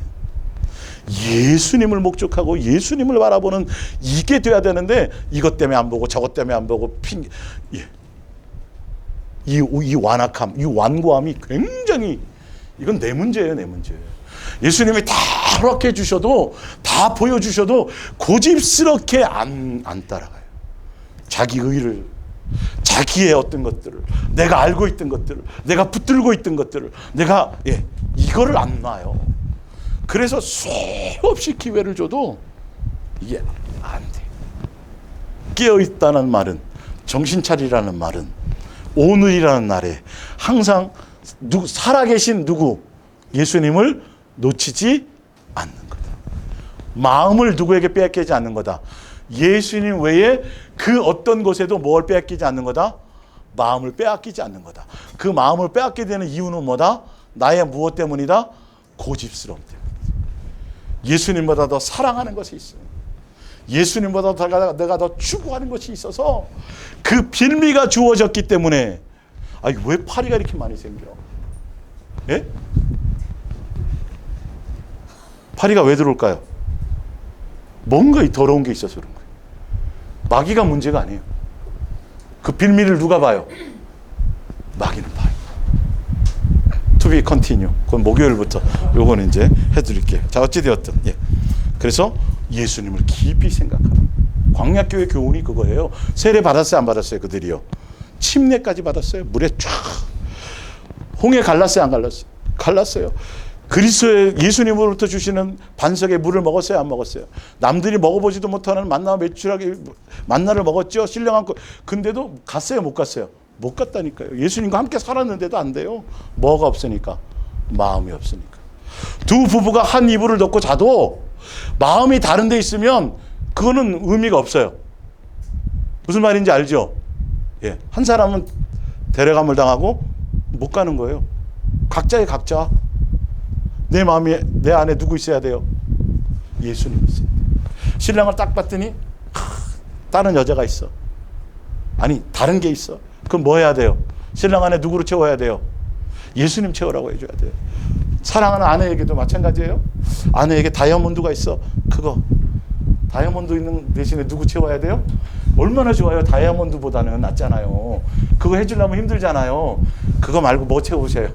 예수님을 목적하고 예수님을 바라보는 이게 돼야 되는데, 이것 때문에 안 보고 저것 때문에 안 보고 이 완악함, 이 완고함이 굉장히, 이건 내 문제예요, 내 문제. 예수님이 다 허락해 주셔도, 다 보여주셔도 고집스럽게 안 따라가요. 자기 의를, 자기의 어떤 것들을, 내가 알고 있던 것들을, 내가 붙들고 있던 것들을, 내가 이거를 안 놔요. 그래서 수없이 기회를 줘도 이게 안 돼. 깨어있다는 말은, 정신 차리라는 말은 오늘이라는 날에 항상 살아계신 누구? 예수님을 놓치지 않는 거다. 마음을 누구에게 빼앗기지 않는 거다. 예수님 외에 그 어떤 곳에도 뭘 빼앗기지 않는 거다? 마음을 빼앗기지 않는 거다. 그 마음을 빼앗게 되는 이유는 뭐다? 나의 무엇 때문이다? 고집스러움 때문이다. 예수님보다 더 사랑하는 것이 있어요. 예수님보다 내가 더 추구하는 것이 있어서 그 빌미가 주어졌기 때문에. 왜 파리가 이렇게 많이 생겨? 예? 파리가 왜 들어올까요? 뭔가 더러운 게 있어서 그런 거예요. 마귀가 문제가 아니에요. 그 빌미를 누가 봐요? 마귀는 봐요. To be continue. 그건 목요일부터 요거는 이제 해드릴게요. 자, 어찌되었든. 그래서 예수님을 깊이 생각하는 광야교회 교훈이 그거예요. 세례 받았어요, 안 받았어요? 그들이요. 침례까지 받았어요. 물에 쫙. 홍해 갈랐어요, 안 갈랐어요? 갈랐어요. 그리스도의 예수님으로부터 주시는 반석의 물을 먹었어요, 안 먹었어요? 남들이 먹어보지도 못하는 만나와 메추라기 만나를 먹었죠. 신령한 거. 근데도 갔어요, 못 갔어요? 못 갔다니까요. 예수님과 함께 살았는데도 안 돼요. 뭐가 없으니까? 마음이 없으니까. 두 부부가 한 이불을 덮고 자도 마음이 다른 데 있으면 그거는 의미가 없어요. 무슨 말인지 알죠? 한 사람은 데려감을 당하고 못 가는 거예요. 각자의 각자. 내 마음이, 내 안에 누구 있어야 돼요? 예수님 있어요. 신랑을 딱 봤더니 다른 여자가 있어. 아니, 다른 게 있어. 그럼 뭐 해야 돼요? 신랑 안에 누구로 채워야 돼요? 예수님 채우라고 해줘야 돼요. 사랑하는 아내에게도 마찬가지예요. 아내에게 다이아몬드가 있어. 그거 다이아몬드 있는 대신에 누구 채워야 돼요? 얼마나 좋아요. 다이아몬드보다는 낫잖아요. 그거 해주려면 힘들잖아요. 그거 말고 뭐 채우세요?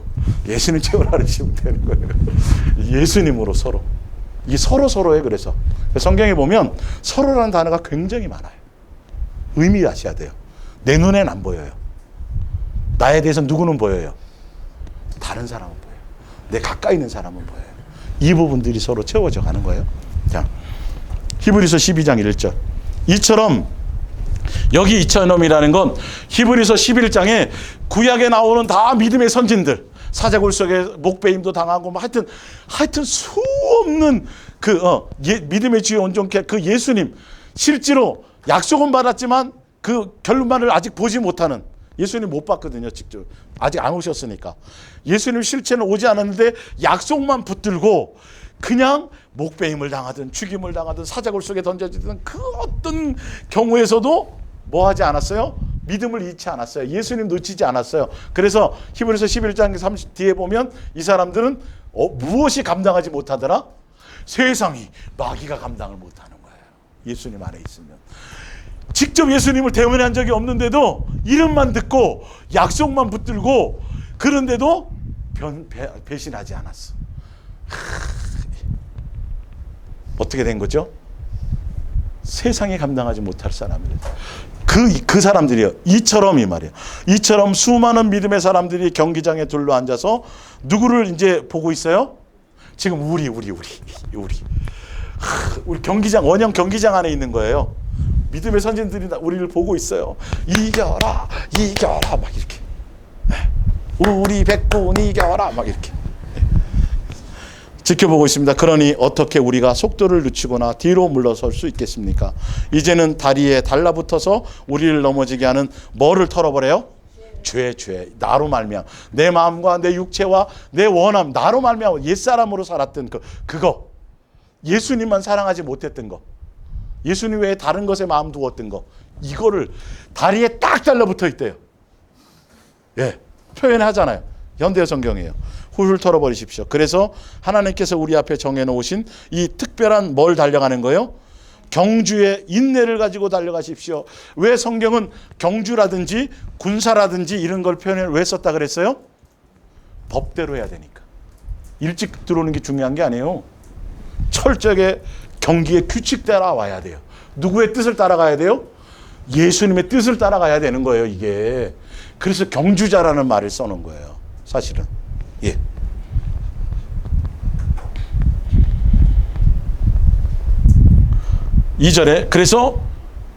예수님 채우라 그러시면 되는 거예요. 예수님으로 서로. 이 서로에 그래서 성경에 보면 서로라는 단어가 굉장히 많아요. 의미 아셔야 돼요. 내 눈엔 안 보여요. 나에 대해서 누구는 보여요? 다른 사람은 보여요. 내 가까이 있는 사람은 보여요. 이 부분들이 서로 채워져 가는 거예요. 자, 히브리서 12장 1절. 이처럼 여기 이처럼이라는 건 히브리서 11장에 구약에 나오는 다 믿음의 선진들, 사자굴 속에 목배임도 당하고 뭐 하여튼 수없는 믿음의 주에 온전케 그 예수님, 실제로 약속은 받았지만 그 결말을 아직 보지 못하는 예수님 못 봤거든요. 직접 아직 안 오셨으니까. 예수님 실체는 오지 않았는데 약속만 붙들고 그냥 목배임을 당하든 죽임을 당하든 사자굴 속에 던져지든 그 어떤 경우에서도 뭐 하지 않았어요? 믿음을 잃지 않았어요. 예수님 놓치지 않았어요. 그래서 히브리서 11장 30 뒤에 보면 이 사람들은 무엇이 감당하지 못하더라? 세상이, 마귀가 감당을 못하는 거예요. 예수님 안에 있으면. 직접 예수님을 대면한 적이 없는데도 이름만 듣고 약속만 붙들고 그런데도 배신하지 않았어. 어떻게 된 거죠? 세상이 감당하지 못할 사람이래. 그 사람들이요. 이처럼 이 말이에요. 이처럼 수많은 믿음의 사람들이 경기장에 둘러앉아서 누구를 이제 보고 있어요? 지금 우리 경기장, 원형 경기장 안에 있는 거예요. 믿음의 선진들이 우리를 보고 있어요. 이겨라 막 이렇게. 우리 백분 이겨라 막 이렇게. 지켜보고 있습니다. 그러니 어떻게 우리가 속도를 늦추거나 뒤로 물러설 수 있겠습니까? 이제는 다리에 달라붙어서 우리를 넘어지게 하는 뭐를 털어버려요? 죄. 나로 말미암아 내 마음과 내 육체와 내 원함, 나로 말미암아 옛사람으로 살았던 그거, 예수님만 사랑하지 못했던 거, 예수님 외에 다른 것에 마음 두었던 거, 이거를 다리에 딱 달라붙어 있대요. 예, 표현하잖아요. 현대 성경이에요. 훌훌 털어버리십시오. 그래서 하나님께서 우리 앞에 정해놓으신 이 특별한 뭘 달려가는 거예요? 경주의 인내를 가지고 달려가십시오. 왜 성경은 경주라든지 군사라든지 이런 걸 표현을 왜 썼다 그랬어요? 법대로 해야 되니까. 일찍 들어오는 게 중요한 게 아니에요. 철저하게 경기의 규칙 따라와야 돼요. 누구의 뜻을 따라가야 돼요? 예수님의 뜻을 따라가야 되는 거예요, 이게. 그래서 경주자라는 말을 써놓은 거예요, 사실은. 예. (2절에) 그래서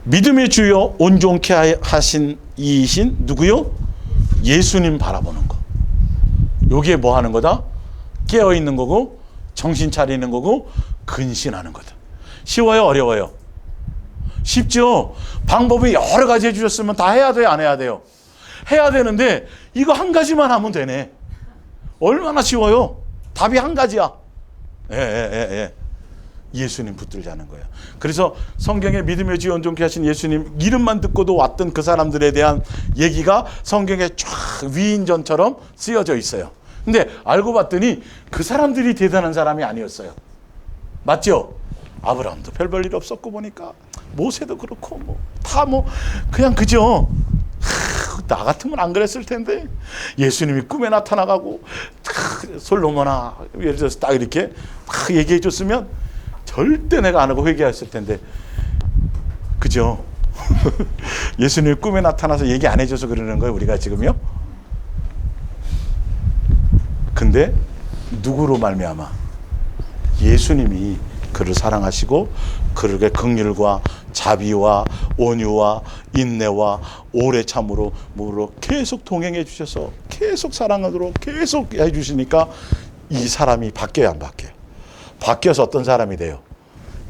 믿음의 주여 온전케 하신 이이신 누구요? 예수님 바라보는 거. 여기에 뭐 하는 거다? 깨어있는 거고 정신 차리는 거고 근신하는 거다. 쉬워요? 어려워요? 쉽죠? 방법이 여러 가지 해주셨으면 다 해야 돼요? 안 해야 돼요? 해야 되는데 이거 한 가지만 하면 되네. 얼마나 쉬워요? 답이 한 가지야. 예수님 붙들자는 거예요. 그래서 성경에 믿음의 주여 온전케 하신 예수님 이름만 듣고도 왔던 그 사람들에 대한 얘기가 성경에 쫙 위인전처럼 쓰여져 있어요. 근데 알고 봤더니 그 사람들이 대단한 사람이 아니었어요. 맞죠? 아브라함도 별 볼 일 없었고 보니까 모세도 그렇고 그냥 그죠? 나 같으면 안 그랬을 텐데 예수님이 꿈에 나타나가고 솔로몬아 예를 들어서 딱 이렇게 딱 얘기해 줬으면 절대 내가 안 하고 회개했을 텐데 그죠? 예수님이 꿈에 나타나서 얘기 안 해줘서 그러는 거예요, 우리가 지금요? 근데 누구로 말미암아? 예수님이 그를 사랑하시고 그에게 긍휼과 자비와 온유와 인내와 오래 참으로 계속 동행해 주셔서 계속 사랑으로 계속 해 주시니까 이 사람이 바뀌어야 안 바뀌어요? 바뀌어서 어떤 사람이 돼요?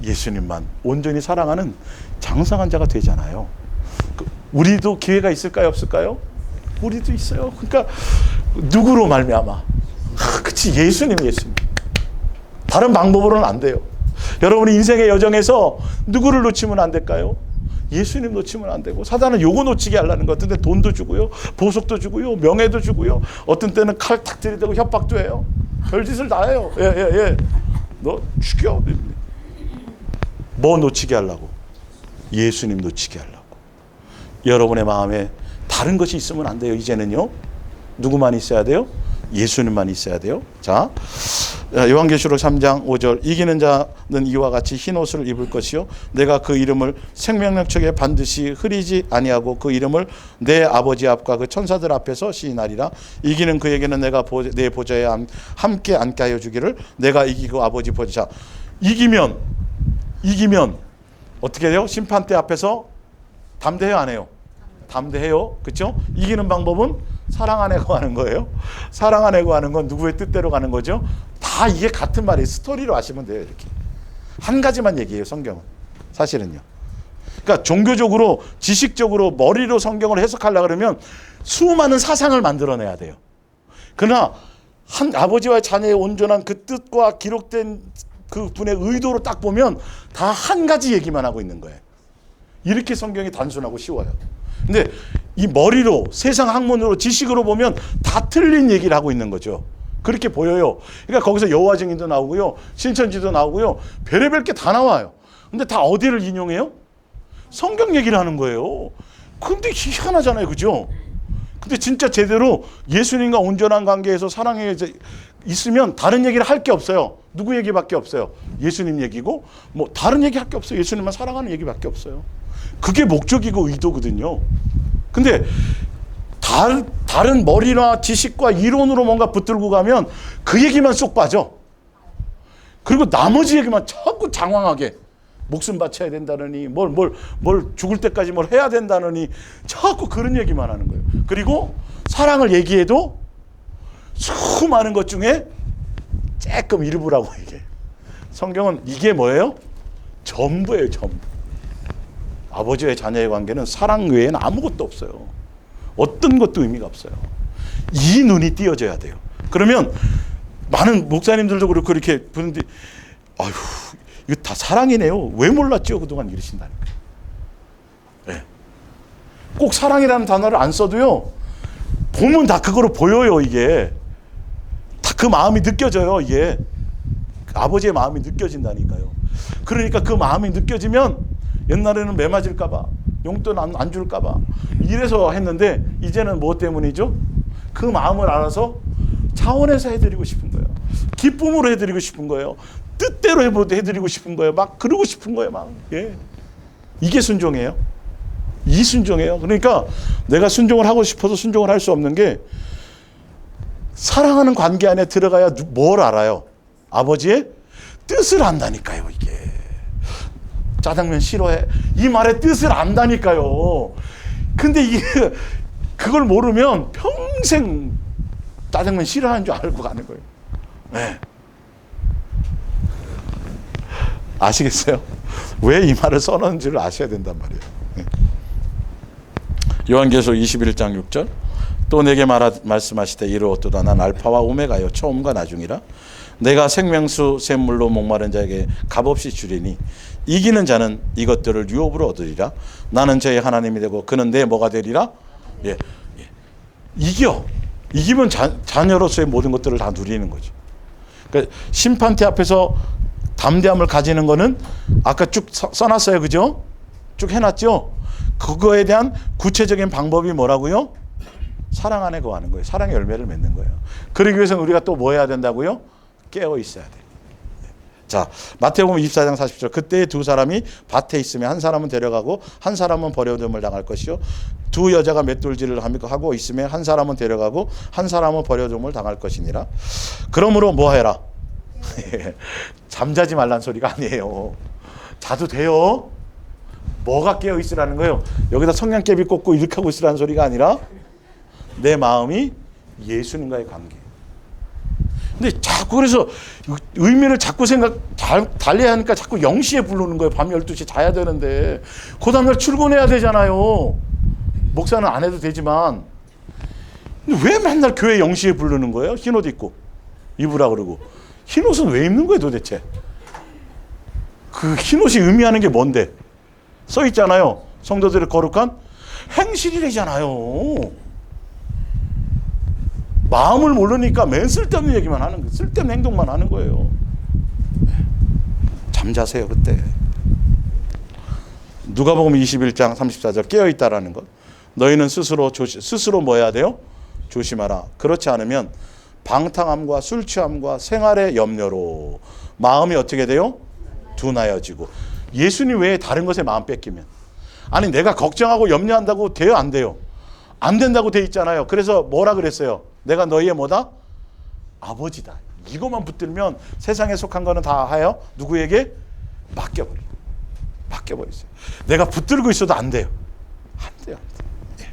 예수님만 온전히 사랑하는 장성한 자가 되잖아요. 우리도 기회가 있을까요, 없을까요? 우리도 있어요. 그러니까 누구로 말미암아? 그치, 예수님. 다른 방법으로는 안 돼요. 여러분이 인생의 여정에서 누구를 놓치면 안 될까요? 예수님 놓치면 안 되고, 사단은 요거 놓치게 하려는 것 같은데 돈도 주고요, 보석도 주고요, 명예도 주고요, 어떤 때는 칼 탁 들이대고 협박도 해요. 별짓을 다 해요. 너 죽여. 뭐 놓치게 하려고? 예수님 놓치게 하려고. 여러분의 마음에 다른 것이 있으면 안 돼요. 이제는요. 누구만 있어야 돼요? 예수님만 있어야 돼요. 자, 요한계시록 3장 5절 이기는 자는 이와 같이 흰 옷을 입을 것이요 내가 그 이름을 생명력 척에 반드시 흐리지 아니하고 그 이름을 내 아버지 앞과 그 천사들 앞에서 시인하리라. 이기는 그에게는 내가 내 보좌에 함께 앉게 하여 주기를. 내가 이기고 아버지 보좌. 이기면 어떻게 돼요? 심판대 앞에서 담대해요, 안 해요? 담대해요. 그렇죠? 이기는 방법은 사랑 안에 거하는 거예요. 사랑 안에 거하는 건 누구의 뜻대로 가는 거죠? 다 이게 같은 말이에요. 스토리로 아시면 돼요. 이렇게 한 가지만 얘기해요, 성경은. 사실은요. 그러니까 종교적으로 지식적으로 머리로 성경을 해석하려고 그러면 수많은 사상을 만들어내야 돼요. 그러나 한 아버지와 자녀의 온전한 그 뜻과 기록된 그 분의 의도로 딱 보면 다 한 가지 얘기만 하고 있는 거예요. 이렇게 성경이 단순하고 쉬워요. 근데 이 머리로 세상 학문으로 지식으로 보면 다 틀린 얘기를 하고 있는 거죠. 그렇게 보여요. 그러니까 거기서 여호와 증인도 나오고요, 신천지도 나오고요, 별의별 게 다 나와요. 근데 다 어디를 인용해요? 성경 얘기를 하는 거예요. 근데 희한하잖아요, 그죠? 근데 진짜 제대로 예수님과 온전한 관계에서 사랑에 있으면 다른 얘기를 할 게 없어요. 누구 얘기밖에 없어요? 예수님 얘기고 뭐 다른 얘기 할 게 없어요. 예수님만 사랑하는 얘기밖에 없어요. 그게 목적이고 의도거든요. 근데 다른 머리나 지식과 이론으로 뭔가 붙들고 가면 그 얘기만 쏙 빠져. 그리고 나머지 얘기만 자꾸 장황하게 목숨 바쳐야 된다느니 뭘 죽을 때까지 뭘 해야 된다느니 자꾸 그런 얘기만 하는 거예요. 그리고 사랑을 얘기해도 수많은 것 중에 조금 일부라고 이게. 성경은 이게 뭐예요? 전부예요, 전부. 아버지와 자녀의 관계는 사랑 외에는 아무것도 없어요. 어떤 것도 의미가 없어요. 이 눈이 띄어져야 돼요. 그러면 많은 목사님들도 그렇고 이렇게 보는데 아휴 이거 다 사랑이네요. 왜 몰랐죠? 그동안 이러신다니까. 네. 꼭 사랑이라는 단어를 안 써도요. 보면 다 그거로 보여요. 이게. 다 그 마음이 느껴져요. 이게. 아버지의 마음이 느껴진다니까요. 그러니까 그 마음이 느껴지면 옛날에는 매 맞을까 봐. 용돈 안 줄까 봐. 이래서 했는데 이제는 뭐 때문이죠? 그 마음을 알아서 차원에서 해드리고 싶은 거예요. 기쁨으로 해드리고 싶은 거예요. 뜻대로 해드리고 싶은 거예요. 막 그러고 싶은 거예요. 막. 예. 이게 순종이에요. 이 순종이에요. 그러니까 내가 순종을 하고 싶어서 순종을 할 수 없는 게 사랑하는 관계 안에 들어가야 뭘 알아요? 아버지의 뜻을 안다니까요. 이게. 짜장면 싫어해. 이 말의 뜻을 안다니까요. 근데 이게 그걸 모르면 평생 짜장면 싫어하는 줄 알고 가는 거예요. 네. 아시겠어요? 왜 이 말을 써놓은지를 아셔야 된단 말이에요. 네. 요한계시록 21장 6절 또 내게 말씀하시되 이르옵도다 난 알파와 오메가요 처음과 나중이라 내가 생명수 샘물로 목마른 자에게 값없이 주리니 이기는 자는 이것들을 유업으로 얻으리라 나는 저의 하나님이 되고 그는 내 뭐가 되리라. 예. 이기면 자녀로서의 모든 것들을 다 누리는 거죠. 그러니까 심판대 앞에서 담대함을 가지는 거는 아까 쭉 써놨어요. 그죠? 쭉 해놨죠? 그거에 대한 구체적인 방법이 뭐라고요? 사랑 안에 거하는 거예요. 사랑의 열매를 맺는 거예요. 그러기 위해서는 우리가 또 뭐 해야 된다고요? 깨어 있어야 돼요. 자, 마태복음 24장 40절 그때 두 사람이 밭에 있으면 한 사람은 데려가고 한 사람은 버려둠을 당할 것이요 두 여자가 맷돌질을 하고 있으면 한 사람은 데려가고 한 사람은 버려둠을 당할 것이니라. 그러므로 뭐 해라? 잠자지 말란 소리가 아니에요. 자도 돼요. 뭐가 깨어 있으라는 거예요? 여기다 성냥개비 꽂고 이렇게 하고 있으라는 소리가 아니라 내 마음이 예수님과의 관계. 근데 자꾸 그래서 의미를 자꾸 달래야 하니까 자꾸 0시에 부르는 거예요. 밤 12시 자야 되는데 그 다음날 출근해야 되잖아요. 목사는 안 해도 되지만 근데 왜 맨날 교회 0시에 부르는 거예요? 흰옷 입고 입으라 그러고 흰옷은 왜 입는 거예요 도대체? 그 흰옷이 의미하는 게 뭔데? 써 있잖아요. 성도들의 거룩한 행실이래잖아요. 마음을 모르니까 맨 쓸데없는 얘기만 하는 거예요. 쓸데없는 행동만 하는 거예요. 잠자세요 그때. 누가복음 21장 34절 깨어있다라는 것. 너희는 스스로 뭐 해야 돼요? 조심하라. 그렇지 않으면 방탕함과 술 취함과 생활의 염려로 마음이 어떻게 돼요? 둔하여지고. 예수님 외에 다른 것에 마음 뺏기면 아니 내가 걱정하고 염려한다고 돼요? 안 돼요? 안 된다고 돼 있잖아요. 그래서 뭐라 그랬어요? 내가 너희의 뭐다? 아버지다. 이것만 붙들면 세상에 속한 거는 다 하여 누구에게? 맡겨버리세요. 내가 붙들고 있어도 안 돼요. 안 돼요. 예.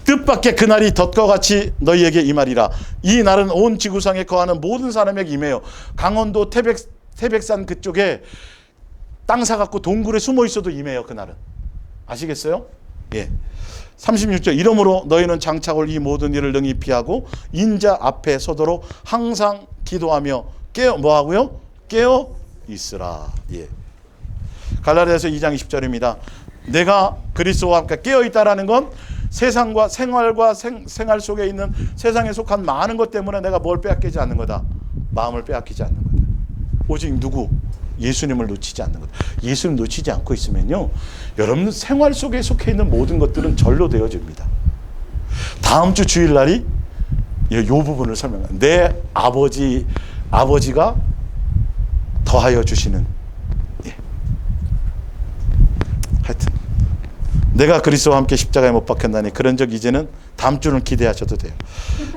뜻밖의 그날이 덫과 같이 너희에게 임하리라. 이 날은 온 지구상에 거하는 모든 사람에게 임해요. 강원도 태백산 그쪽에 땅 사갖고 동굴에 숨어 있어도 임해요. 그날은. 아시겠어요? 예. 36절 이러므로 너희는 장차올 이 모든 일을 능히 피하고 인자 앞에 서도록 항상 기도하며 깨어 뭐하고요? 깨어 있으라. 예. 갈라디아서 2장 20절입니다. 내가 그리스도와 함께 깨어 있다라는 건 세상과 생활과 생활 속에 있는 세상에 속한 많은 것 때문에 내가 뭘 빼앗기지 않는 거다. 마음을 빼앗기지 않는 거다. 오직 누구? 예수님을 놓치지 않는 것. 예수님 놓치지 않고 있으면요, 여러분 생활 속에 속해 있는 모든 것들은 절로 되어집니다. 다음 주 주일날이 이 부분을 설명합니다. 내 아버지가 더하여 주시는. 예. 하여튼 내가 그리스도와 함께 십자가에 못 박혔나니 그런 적 이제는 다음 주는 기대하셔도 돼요.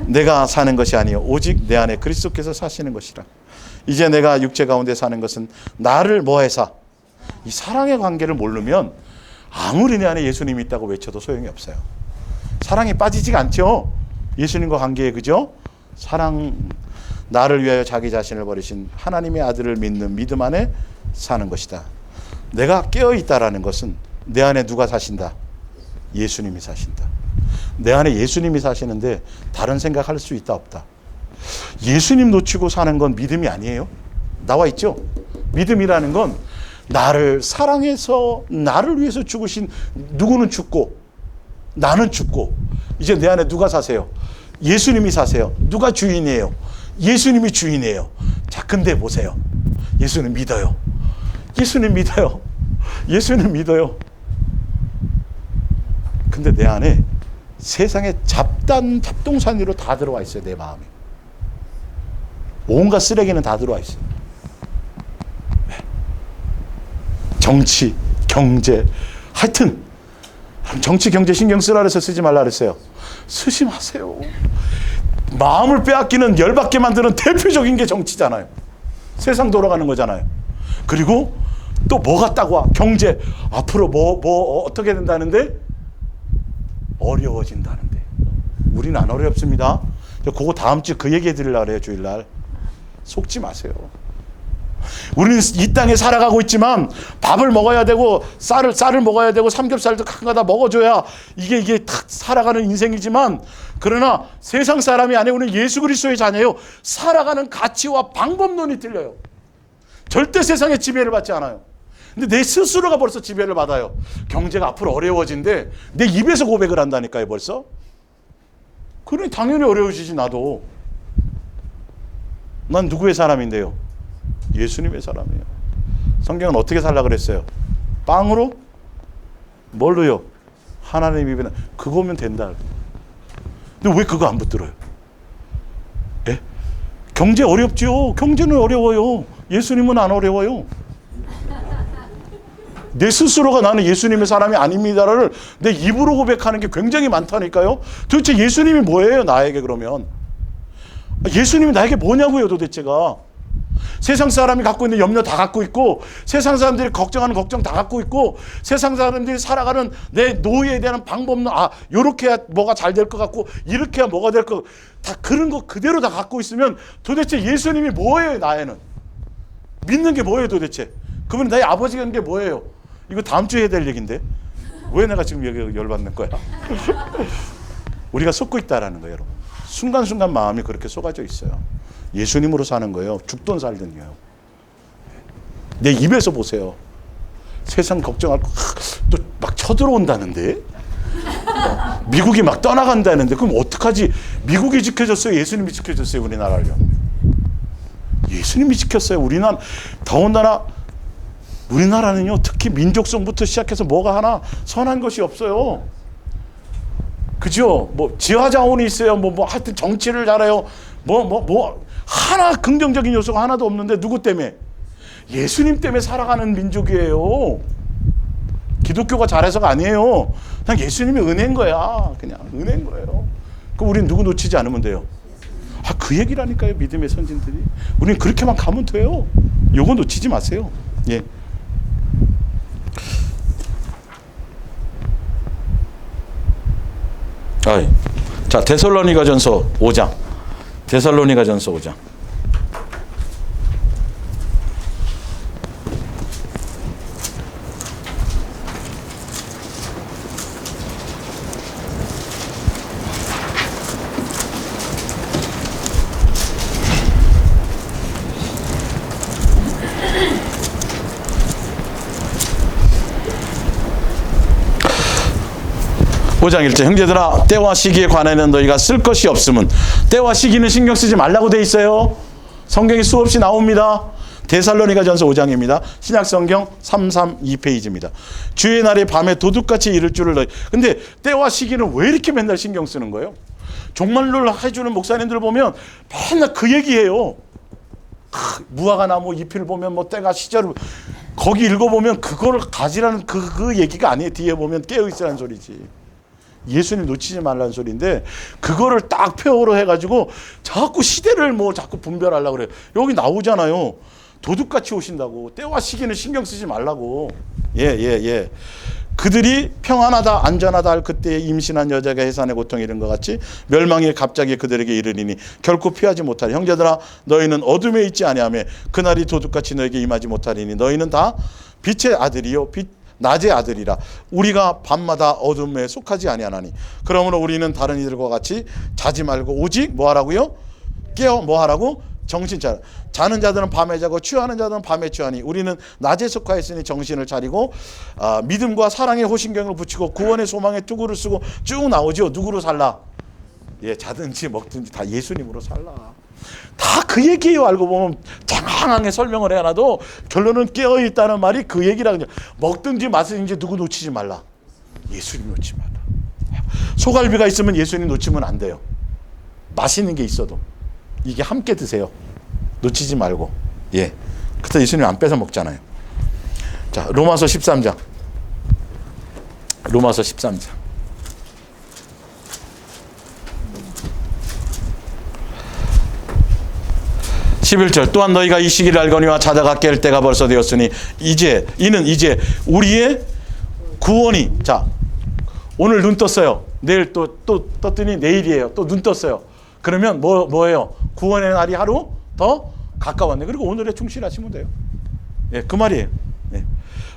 내가 사는 것이 아니요 오직 내 안에 그리스도께서 사시는 것이라. 이제 내가 육체 가운데 사는 것은 나를 뭐해서 이 사랑의 관계를 모르면 아무리 내 안에 예수님이 있다고 외쳐도 소용이 없어요. 사랑이 빠지지가 않죠. 예수님과 관계에. 그죠? 사랑, 나를 위하여 자기 자신을 버리신 하나님의 아들을 믿는 믿음 안에 사는 것이다. 내가 깨어있다라는 것은 내 안에 누가 사신다? 예수님이 사신다. 내 안에 예수님이 사시는데 다른 생각할 수 있다 없다? 예수님 놓치고 사는 건 믿음이 아니에요. 나와 있죠? 믿음이라는 건 나를 사랑해서 나를 위해서 죽으신, 누구는 죽고 나는 죽고 이제 내 안에 누가 사세요? 예수님이 사세요. 누가 주인이에요? 예수님이 주인이에요. 자, 근데 보세요. 예수님 믿어요. 예수님 믿어요. 예수님 믿어요. 근데 내 안에 세상의 잡동사니로 다 들어와 있어요. 내 마음에. 온갖 쓰레기는 다 들어와 있어요. 정치, 경제, 하여튼 정치, 경제 신경 쓰라 그래서 쓰지 말라 그랬어요. 쓰지 마세요. 마음을 빼앗기는, 열받게 만드는 대표적인 게 정치잖아요. 세상 돌아가는 거잖아요. 그리고 또 뭐 같다고 와. 경제, 앞으로 어떻게 된다는데? 어려워진다는데. 우리는 안 어렵습니다. 그거 다음 주 그 얘기 해드리려고 그래요. 주일날. 속지 마세요. 우리는 이 땅에 살아가고 있지만 밥을 먹어야 되고 쌀을 먹어야 되고 삼겹살도 가끔 가다 먹어줘야 이게 탁 살아가는 인생이지만, 그러나 세상 사람이 아니고 우리는 예수 그리스도의 자녀예요. 살아가는 가치와 방법론이 틀려요. 절대 세상의 지배를 받지 않아요. 근데 내 스스로가 벌써 지배를 받아요. 경제가 앞으로 어려워진대. 내 입에서 고백을 한다니까요, 벌써. 그러니 당연히 어려워지지. 나도. 난 누구의 사람인데요? 예수님의 사람이에요. 성경은 어떻게 살라 그랬어요? 빵으로? 뭘로요? 하나님 입에 그거면 된다. 근데 왜 그거 안 붙들어요? 예? 경제 어렵죠. 경제는 어려워요. 예수님은 안 어려워요. 내 스스로가 나는 예수님의 사람이 아닙니다를 내 입으로 고백하는 게 굉장히 많다니까요. 도대체 예수님이 뭐예요, 나에게? 그러면 예수님이 나에게 뭐냐고요, 도대체가. 세상 사람이 갖고 있는 염려 다 갖고 있고, 세상 사람들이 걱정하는 걱정 다 갖고 있고, 세상 사람들이 살아가는 내 노예에 대한 방법론, 요렇게 해야 뭐가 잘 될 것 같고, 이렇게 해야 뭐가 될 것, 다 그런 거 그대로 다 갖고 있으면 도대체 예수님이 뭐예요, 나에는? 믿는 게 뭐예요, 도대체? 그분이 나의 아버지가 있는 게 뭐예요? 이거 다음 주에 해야 될 얘기인데 왜 내가 지금 여기 열받는 거야? 우리가 속고 있다라는 거예요, 여러분. 순간순간 마음이 그렇게 속아져 있어요. 예수님으로 사는 거예요. 죽든 살든요. 내 입에서 보세요. 세상 걱정할 거 또 막 쳐들어온다는데, 미국이 막 떠나간다는데, 그럼 어떡하지? 미국이 지켜줬어요? 예수님이 지켜줬어요? 우리나라를요? 예수님이 지켰어요. 더군다나 우리나라는요, 특히 민족성부터 시작해서 뭐가 하나 선한 것이 없어요. 그죠? 뭐 지하자원이 있어요. 하여튼 정치를 잘해요. 하나 긍정적인 요소가 하나도 없는데 누구 때문에? 예수님 때문에 살아가는 민족이에요. 기독교가 잘해서가 아니에요. 그냥 예수님의 은혜인 거야. 그냥 은혜인 거예요. 그럼 우리는 누구 놓치지 않으면 돼요? 그 얘기라니까요, 믿음의 선진들이. 우리는 그렇게만 가면 돼요. 요거 놓치지 마세요. 예. 자, 데살로니가전서 5장. 데살로니가전서 5장. 5장 1절 형제들아 때와 시기에 관하여는 너희가 쓸 것이 없음은 때와 시기는 신경 쓰지 말라고 돼 있어요. 성경이 수없이 나옵니다. 데살로니가전서 5장입니다. 신약성경 332페이지입니다. 주의 날에 밤에 도둑같이 이를 줄을 너희. 근데 때와 시기는 왜 이렇게 맨날 신경 쓰는 거예요? 종말론을 해주는 목사님들 보면 맨날 그 얘기해요. 무화과 나무 잎을 보면 뭐 때가 시절, 거기 읽어보면 그거를 가지라는 그 얘기가 아니에요. 뒤에 보면 깨어있으라는 소리지. 예수님 놓치지 말라는 소리인데 그거를 딱 표어로 해가지고 자꾸 시대를 뭐 자꾸 분별하려고 그래요. 여기 나오잖아요. 도둑같이 오신다고. 때와 시기는 신경 쓰지 말라고. 예. 그들이 평안하다 안전하다 할 그때에 임신한 여자가 해산의 고통이 이른 것 같이 멸망이 갑자기 그들에게 이르리니 결코 피하지 못하리. 형제들아 너희는 어둠에 있지 아니하며 그날이 도둑같이 너에게 임하지 못하리니 너희는 다 빛의 아들이요 낮의 아들이라. 우리가 밤마다 어둠에 속하지 아니하나니 그러므로 우리는 다른 이들과 같이 자지 말고 오직 뭐하라고요? 깨어 뭐하라고? 정신 차려. 자는 자들은 밤에 자고 취하는 자들은 밤에 취하니 우리는 낮에 속하였으니 정신을 차리고 믿음과 사랑의 호신경을 붙이고 구원의 소망의 투구를 쓰고 쭉 나오죠. 누구로 살라? 예, 자든지 먹든지 다 예수님으로 살라. 다 그 얘기예요. 알고 보면 장황하게 설명을 해놔도 결론은 깨어있다는 말이 그 얘기라. 먹든지 마시든지 누구 놓치지 말라. 예수님 놓치지 말라. 소갈비가 있으면 예수님 놓치면 안 돼요. 맛있는 게 있어도 이게 함께 드세요. 놓치지 말고. 예. 그때 예수님 안 뺏어 먹잖아요. 자, 로마서 13장. 로마서 13장. 11절 또한 너희가 이 시기를 알거니와 자다가 깰 때가 벌써 되었으니 이는 이제 우리의 구원이. 자, 오늘 눈 떴어요. 내일 또 떴더니 내일이에요. 또 눈 떴어요. 그러면 뭐예요? 구원의 날이 하루 더 가까웠네. 그리고 오늘에 충실하시면 돼요. 예, 그 말이에요. 예.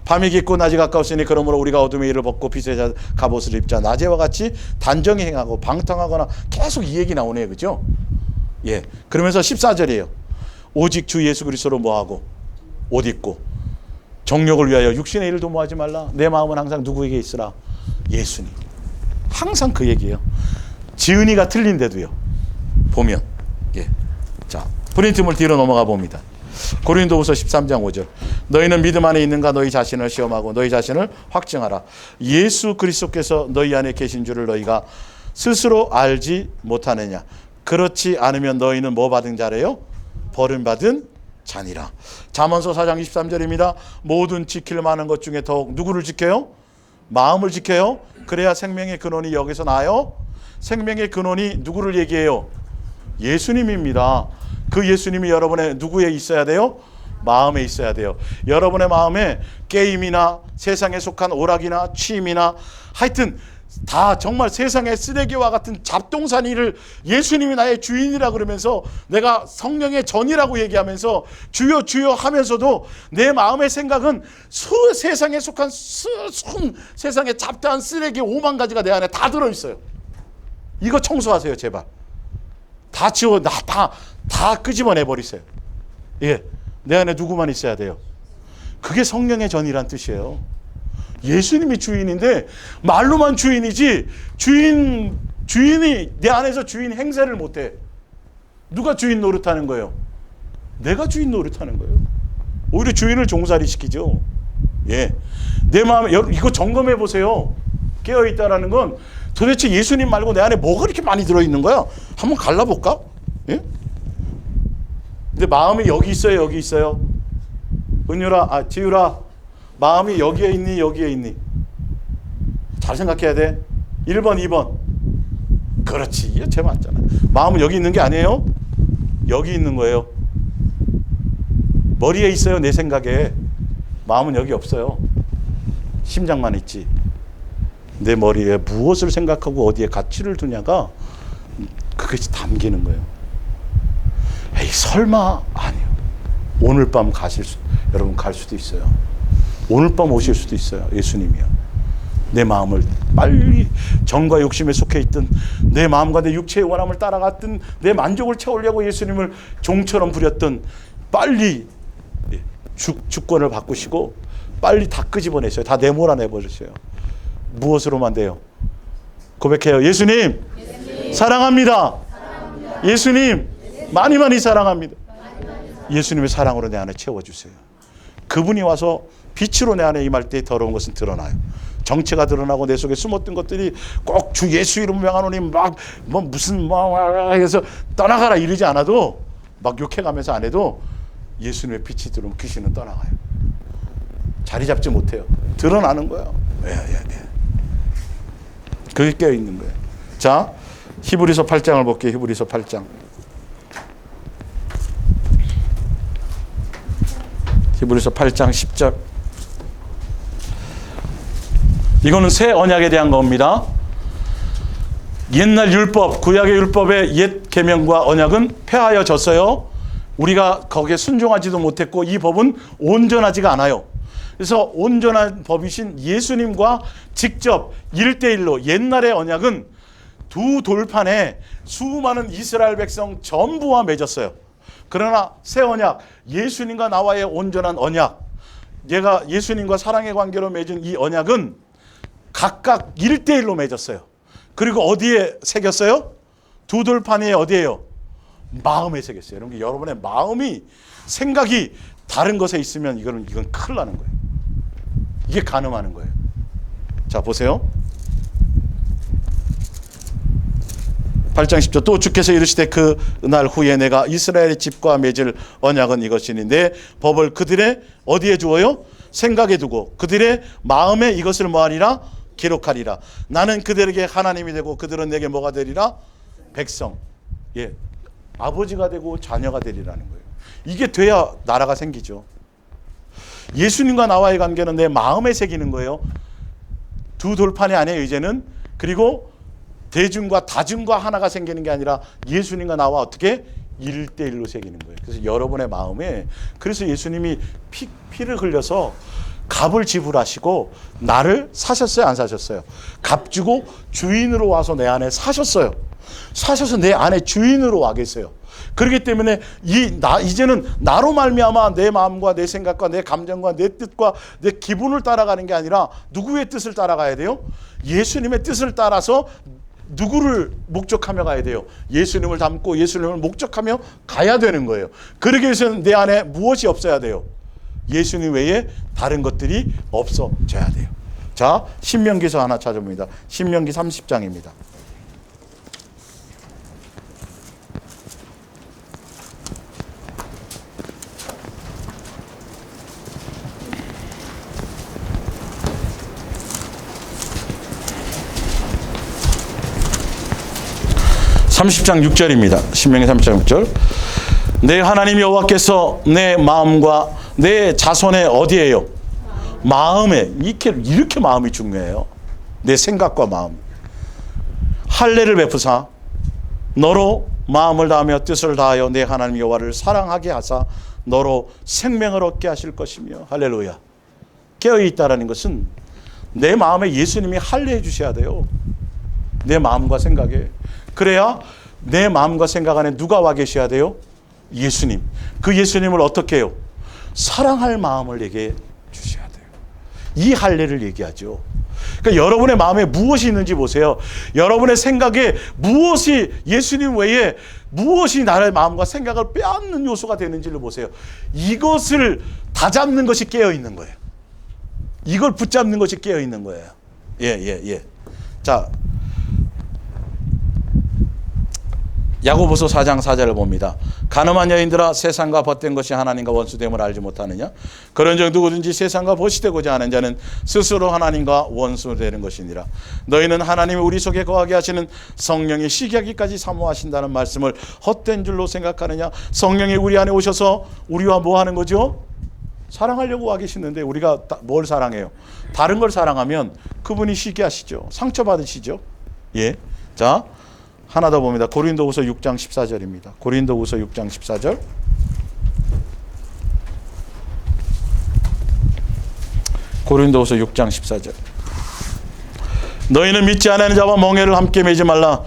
밤이 깊고 낮이 가까웠으니 그러므로 우리가 어둠의 일을 벗고 빛의 갑옷을 입자. 낮에와 같이 단정히 행하고 방탕하거나 계속 이 얘기 나오네요. 그죠? 예. 그러면서 14절이에요. 오직 주 예수 그리스도로 뭐하고 옷 입고 정욕을 위하여 육신의 일을 도모하지 말라. 내 마음은 항상 누구에게 있으라? 예수님. 항상 그 얘기예요. 지은이가 틀린데도요. 보면 예. 자, 프린트물 뒤로 넘어가 봅니다. 고린도후서 13장 5절. 너희는 믿음 안에 있는가? 너희 자신을 시험하고 너희 자신을 확증하라. 예수 그리스도께서 너희 안에 계신 줄을 너희가 스스로 알지 못하느냐? 그렇지 않으면 너희는 뭐 받은 자래요? 버림받은 자니라. 잠언서 4장 23절입니다. 모든 지킬 만한 것 중에 더욱 누구를 지켜요? 마음을 지켜요. 그래야 생명의 근원이 여기서 나요. 생명의 근원이 누구를 얘기해요? 예수님입니다. 그 예수님이 여러분의 누구에 있어야 돼요? 마음에 있어야 돼요. 여러분의 마음에 게임이나 세상에 속한 오락이나 취미나 하여튼 다 정말 세상의 쓰레기와 같은 잡동사니를 예수님이 나의 주인이라 그러면서 내가 성령의 전이라고 얘기하면서 주여 주여 하면서도 내 마음의 생각은 세상에 속한 세상의 잡다한 쓰레기 5만 가지가 내 안에 다 들어있어요. 이거 청소하세요. 제발. 다 지워, 다 끄집어내버리세요. 예, 내 안에 누구만 있어야 돼요? 그게 성령의 전이란 뜻이에요. 예수님이 주인인데 말로만 주인이지 주인이 내 안에서 주인 행세를 못해. 누가 주인 노릇하는 거예요? 내가 주인 노릇하는 거예요. 오히려 주인을 종살이 시키죠. 예, 내 마음에 이거 점검해 보세요. 깨어 있다라는 건 도대체 예수님 말고 내 안에 뭐가 이렇게 많이 들어있는 거야? 한번 갈라볼까? 예? 근데 마음이 여기 있어요, 여기 있어요. 은유라, 지유라, 마음이 여기에 있니, 여기에 있니? 잘 생각해야 돼. 1번, 2번. 그렇지, 이게 제 맞잖아. 마음은 여기 있는 게 아니에요. 여기 있는 거예요. 머리에 있어요, 내 생각에. 마음은 여기 없어요. 심장만 있지. 내 머리에 무엇을 생각하고 어디에 가치를 두냐가 그것이 담기는 거예요. 에이, 설마? 아니요. 오늘 밤 여러분 갈 수도 있어요. 오늘 밤 오실 수도 있어요. 예수님이요. 내 마음을 빨리 정과 욕심에 속해 있던 내 마음과 내 육체의 원함을 따라갔던 내 만족을 채우려고 예수님을 종처럼 부렸던 빨리 주권을 바꾸시고 빨리 다 끄집어내세요. 다 내몰아내버리세요. 무엇으로만 돼요? 고백해요. 예수님, 사랑합니다. 예수님, 많이 많이 사랑합니다. 예수님의 사랑으로 내 안에 채워주세요. 그분이 와서 빛으로 내 안에 임할 때 더러운 것은 드러나요. 정체가 드러나고 내 속에 숨었던 것들이 꼭 주 예수 이름 명하노니 막 뭐 무슨 뭐 해서 떠나가라 이러지 않아도 막 욕해가면서 안 해도 예수님의 빛이 들어오면 귀신은 떠나가요. 자리 잡지 못해요. 드러나는 거예요. 그게 깨어있는 거예요. 자, 히브리서 8장을 볼게요. 히브리서 8장. 히브리서 8장 10절. 이거는 새 언약에 대한 겁니다. 옛날 율법, 구약의 율법의 옛 계명과 언약은 폐하여졌어요. 우리가 거기에 순종하지도 못했고 이 법은 온전하지가 않아요. 그래서 온전한 법이신 예수님과 직접 1대1로 옛날의 언약은 두 돌판에 수많은 이스라엘 백성 전부와 맺었어요. 그러나 새 언약, 예수님과 나와의 온전한 언약, 얘가 예수님과 사랑의 관계로 맺은 이 언약은 각각 1대1로 맺었어요. 그리고 어디에 새겼어요? 두 돌판에 어디에요? 마음에 새겼어요. 여러분의 마음이, 생각이 다른 것에 있으면 이건 큰일 나는 거예요. 이게 가늠하는 거예요. 자, 보세요. 8장 10절. 또 주께서 이르시되 그 날 후에 내가 이스라엘의 집과 맺을 언약은 이것이니 내 법을 그들의 어디에 주어요? 생각에 두고 그들의 마음에 이것을 뭐하리라? 기록하리라. 나는 그들에게 하나님이 되고 그들은 내게 뭐가 되리라? 백성. 예, 아버지가 되고 자녀가 되리라는 거예요. 이게 돼야 나라가 생기죠. 예수님과 나와의 관계는 내 마음에 새기는 거예요. 두 돌판이 아니에요 이제는. 그리고 대중과 다중과 하나가 생기는 게 아니라 예수님과 나와 어떻게 1대1로 새기는 거예요. 그래서 여러분의 마음에, 그래서 예수님이 피를 흘려서 값을 지불하시고 나를 사셨어요, 안 사셨어요? 값 주고 주인으로 와서 내 안에 사셨어요. 사셔서 내 안에 주인으로 와 계세요. 그렇기 때문에 이제는 나로 말미암아 내 마음과 내 생각과 내 감정과 내 뜻과 내 기분을 따라가는 게 아니라 누구의 뜻을 따라가야 돼요? 예수님의 뜻을 따라서 누구를 목적하며 가야 돼요? 예수님을 닮고 예수님을 목적하며 가야 되는 거예요. 그러기 위해서는 내 안에 무엇이 없어야 돼요? 예수님 외에 다른 것들이 없어져야 돼요. 자, 신명기서 하나 찾아봅니다. 신명기 30장입니다. (30장 6절입니다) 신명기 30장 6절. 내 하나님 여호와께서 내 마음과 내 자손의 어디에요? 마음에. 이렇게 마음이 중요해요. 내 생각과 마음. 할례를 베푸사 너로 마음을 다하며 뜻을 다하여 내 하나님 여호와를 사랑하게 하사 너로 생명을 얻게 하실 것이며. 할렐루야. 깨어있다라는 것은 내 마음에 예수님이 할례해 주셔야 돼요. 내 마음과 생각에. 그래야 내 마음과 생각 안에 누가 와 계셔야 돼요? 예수님. 그 예수님을 어떻게 해요? 사랑할 마음을 내게 주셔야 돼요. 이 할례를 얘기하죠. 그러니까 여러분의 마음에 무엇이 있는지 보세요. 여러분의 생각에 무엇이, 예수님 외에 무엇이 나의 마음과 생각을 빼앗는 요소가 되는지를 보세요. 이것을 다잡는 것이 깨어있는 거예요. 이걸 붙잡는 것이 깨어있는 거예요. 예. 자, 야고보서 4장 4절을 봅니다. 간음한 여인들아, 세상과 벗된 것이 하나님과 원수됨을 알지 못하느냐? 그런즉 누구든지 세상과 벗이 되고자 하는 자는 스스로 하나님과 원수되는 것이니라. 너희는 하나님이 우리 속에 거하게 하시는 성령이 시기하기까지 사모하신다는 말씀을 헛된 줄로 생각하느냐? 성령이 우리 안에 오셔서 우리와 뭐 하는 거죠? 사랑하려고 와 계시는데 우리가 뭘 사랑해요? 다른 걸 사랑하면 그분이 시기하시죠. 상처받으시죠. 예. 자, 하나 더 봅니다. 고린도후서 6장 14절입니다. 고린도후서 6장 14절. 고린도후서 6장 14절. 너희는 믿지 않는 자와 멍에를 함께 매지 말라.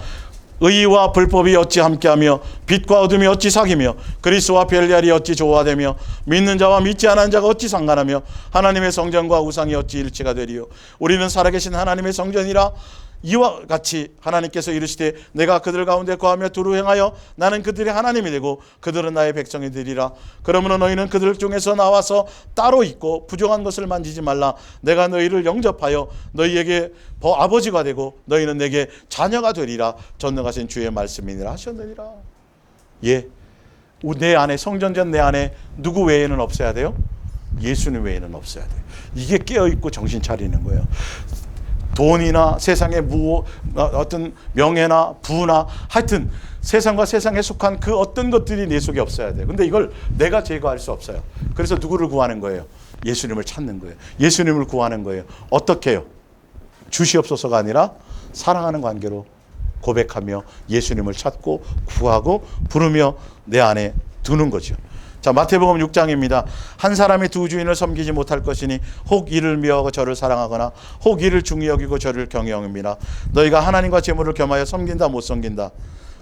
의와 불법이 어찌 함께하며 빛과 어둠이 어찌 사귀며 그리스도와 벨리알이 어찌 조화되며 믿는 자와 믿지 않은 자가 어찌 상관하며 하나님의 성전과 우상이 어찌 일치가 되리요. 우리는 살아계신 하나님의 성전이라 이와 같이 하나님께서 이르시되 내가 그들 가운데 거하며 두루 행하여 나는 그들의 하나님이 되고 그들은 나의 백성이 되리라. 그러므로 너희는 그들 중에서 나와서 따로 있고 부정한 것을 만지지 말라. 내가 너희를 영접하여 너희에게 아버지가 되고 너희는 내게 자녀가 되리라. 전능하신 주의 말씀이니라 하셨느니라. 예, 내 안에, 성전전 내 안에 누구 외에는 없어야 돼요? 예수님 외에는 없어야 돼요. 이게 깨어있고 정신 차리는 거예요. 돈이나 세상의 어떤 명예나 부나 하여튼 세상과 세상에 속한 그 어떤 것들이 내 속에 없어야 돼요. 근데 이걸 내가 제거할 수 없어요. 그래서 누구를 구하는 거예요? 예수님을 찾는 거예요. 예수님을 구하는 거예요. 어떻게 해요? 주시옵소서가 아니라 사랑하는 관계로 고백하며 예수님을 찾고 구하고 부르며 내 안에 두는 거죠. 자, 마태복음 6장입니다. 한 사람이 두 주인을 섬기지 못할 것이니 혹 이를 미워하고 저를 사랑하거나 혹 이를 중히 여기고 저를 경외함이라. 너희가 하나님과 재물을 겸하여 섬긴다 못 섬긴다?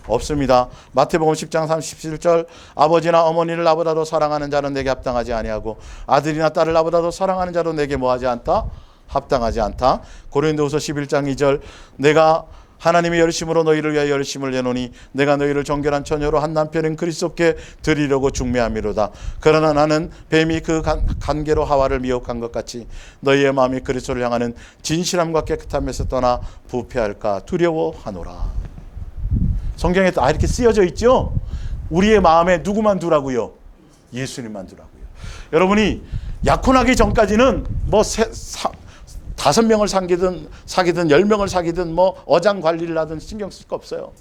없습니다. 마태복음 10장 37절 아버지나 어머니를 나보다도 사랑하는 자는 내게 합당하지 아니하고 아들이나 딸을 나보다도 사랑하는 자도 내게 뭐하지 않다? 합당하지 않다. 고린도후서 11장 2절 내가 하나님의 열심으로 너희를 위하여 열심을 내노니 내가 너희를 정결한 처녀로 한 남편인 그리스도께 드리려고 중매함이로다. 그러나 나는 뱀이 그 간계로 하와를 미혹한 것 같이 너희의 마음이 그리스도를 향하는 진실함과 깨끗함에서 떠나 부패할까 두려워하노라. 성경에 이렇게 쓰여져 있죠. 우리의 마음에 누구만 두라고요? 예수님만 두라고요. 여러분이 약혼하기 전까지는 5명을 사귀든 10명을 사귀든 어장 관리를 하든 신경 쓸 거 없어요.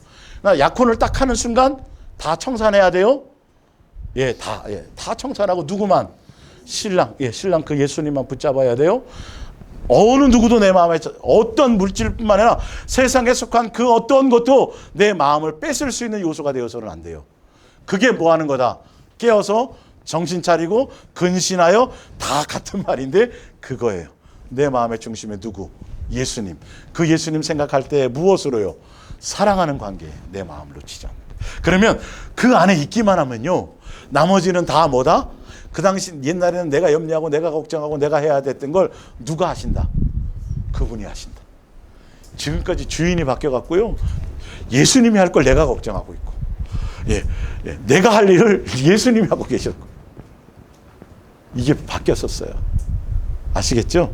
약혼을 딱 하는 순간 다 청산해야 돼요. 다 청산하고 누구만? 신랑 그 예수님만 붙잡아야 돼요. 어느 누구도 내 마음에 어떤 물질뿐만 아니라 세상에 속한 그 어떤 것도 내 마음을 뺏을 수 있는 요소가 되어서는 안 돼요. 그게 뭐 하는 거다? 깨어서 정신 차리고 근신하여 다 같은 말인데 그거예요. 내 마음의 중심에 누구? 예수님. 그 예수님 생각할 때 무엇으로요? 사랑하는 관계에 내 마음을 놓치지 않는다. 그러면 그 안에 있기만 하면요. 나머지는 다 뭐다? 그 당시 옛날에는 내가 염려하고 내가 걱정하고 내가 해야 됐던 걸 누가 하신다? 그분이 하신다. 지금까지 주인이 바뀌어갖고요. 예수님이 할 걸 내가 걱정하고 있고 내가 할 일을 예수님이 하고 계셨고 이게 바뀌었었어요. 아시겠죠?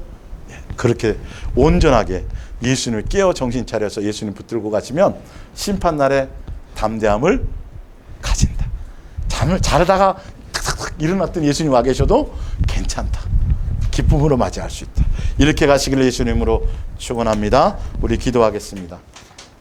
그렇게 온전하게 예수님을 깨어 정신 차려서 예수님 붙들고 가시면 심판날에 담대함을 가진다. 잠을 자르다가 탁탁탁 일어났던 예수님 와 계셔도 괜찮다. 기쁨으로 맞이할 수 있다. 이렇게 가시기를 예수님으로 축원합니다. 우리 기도하겠습니다.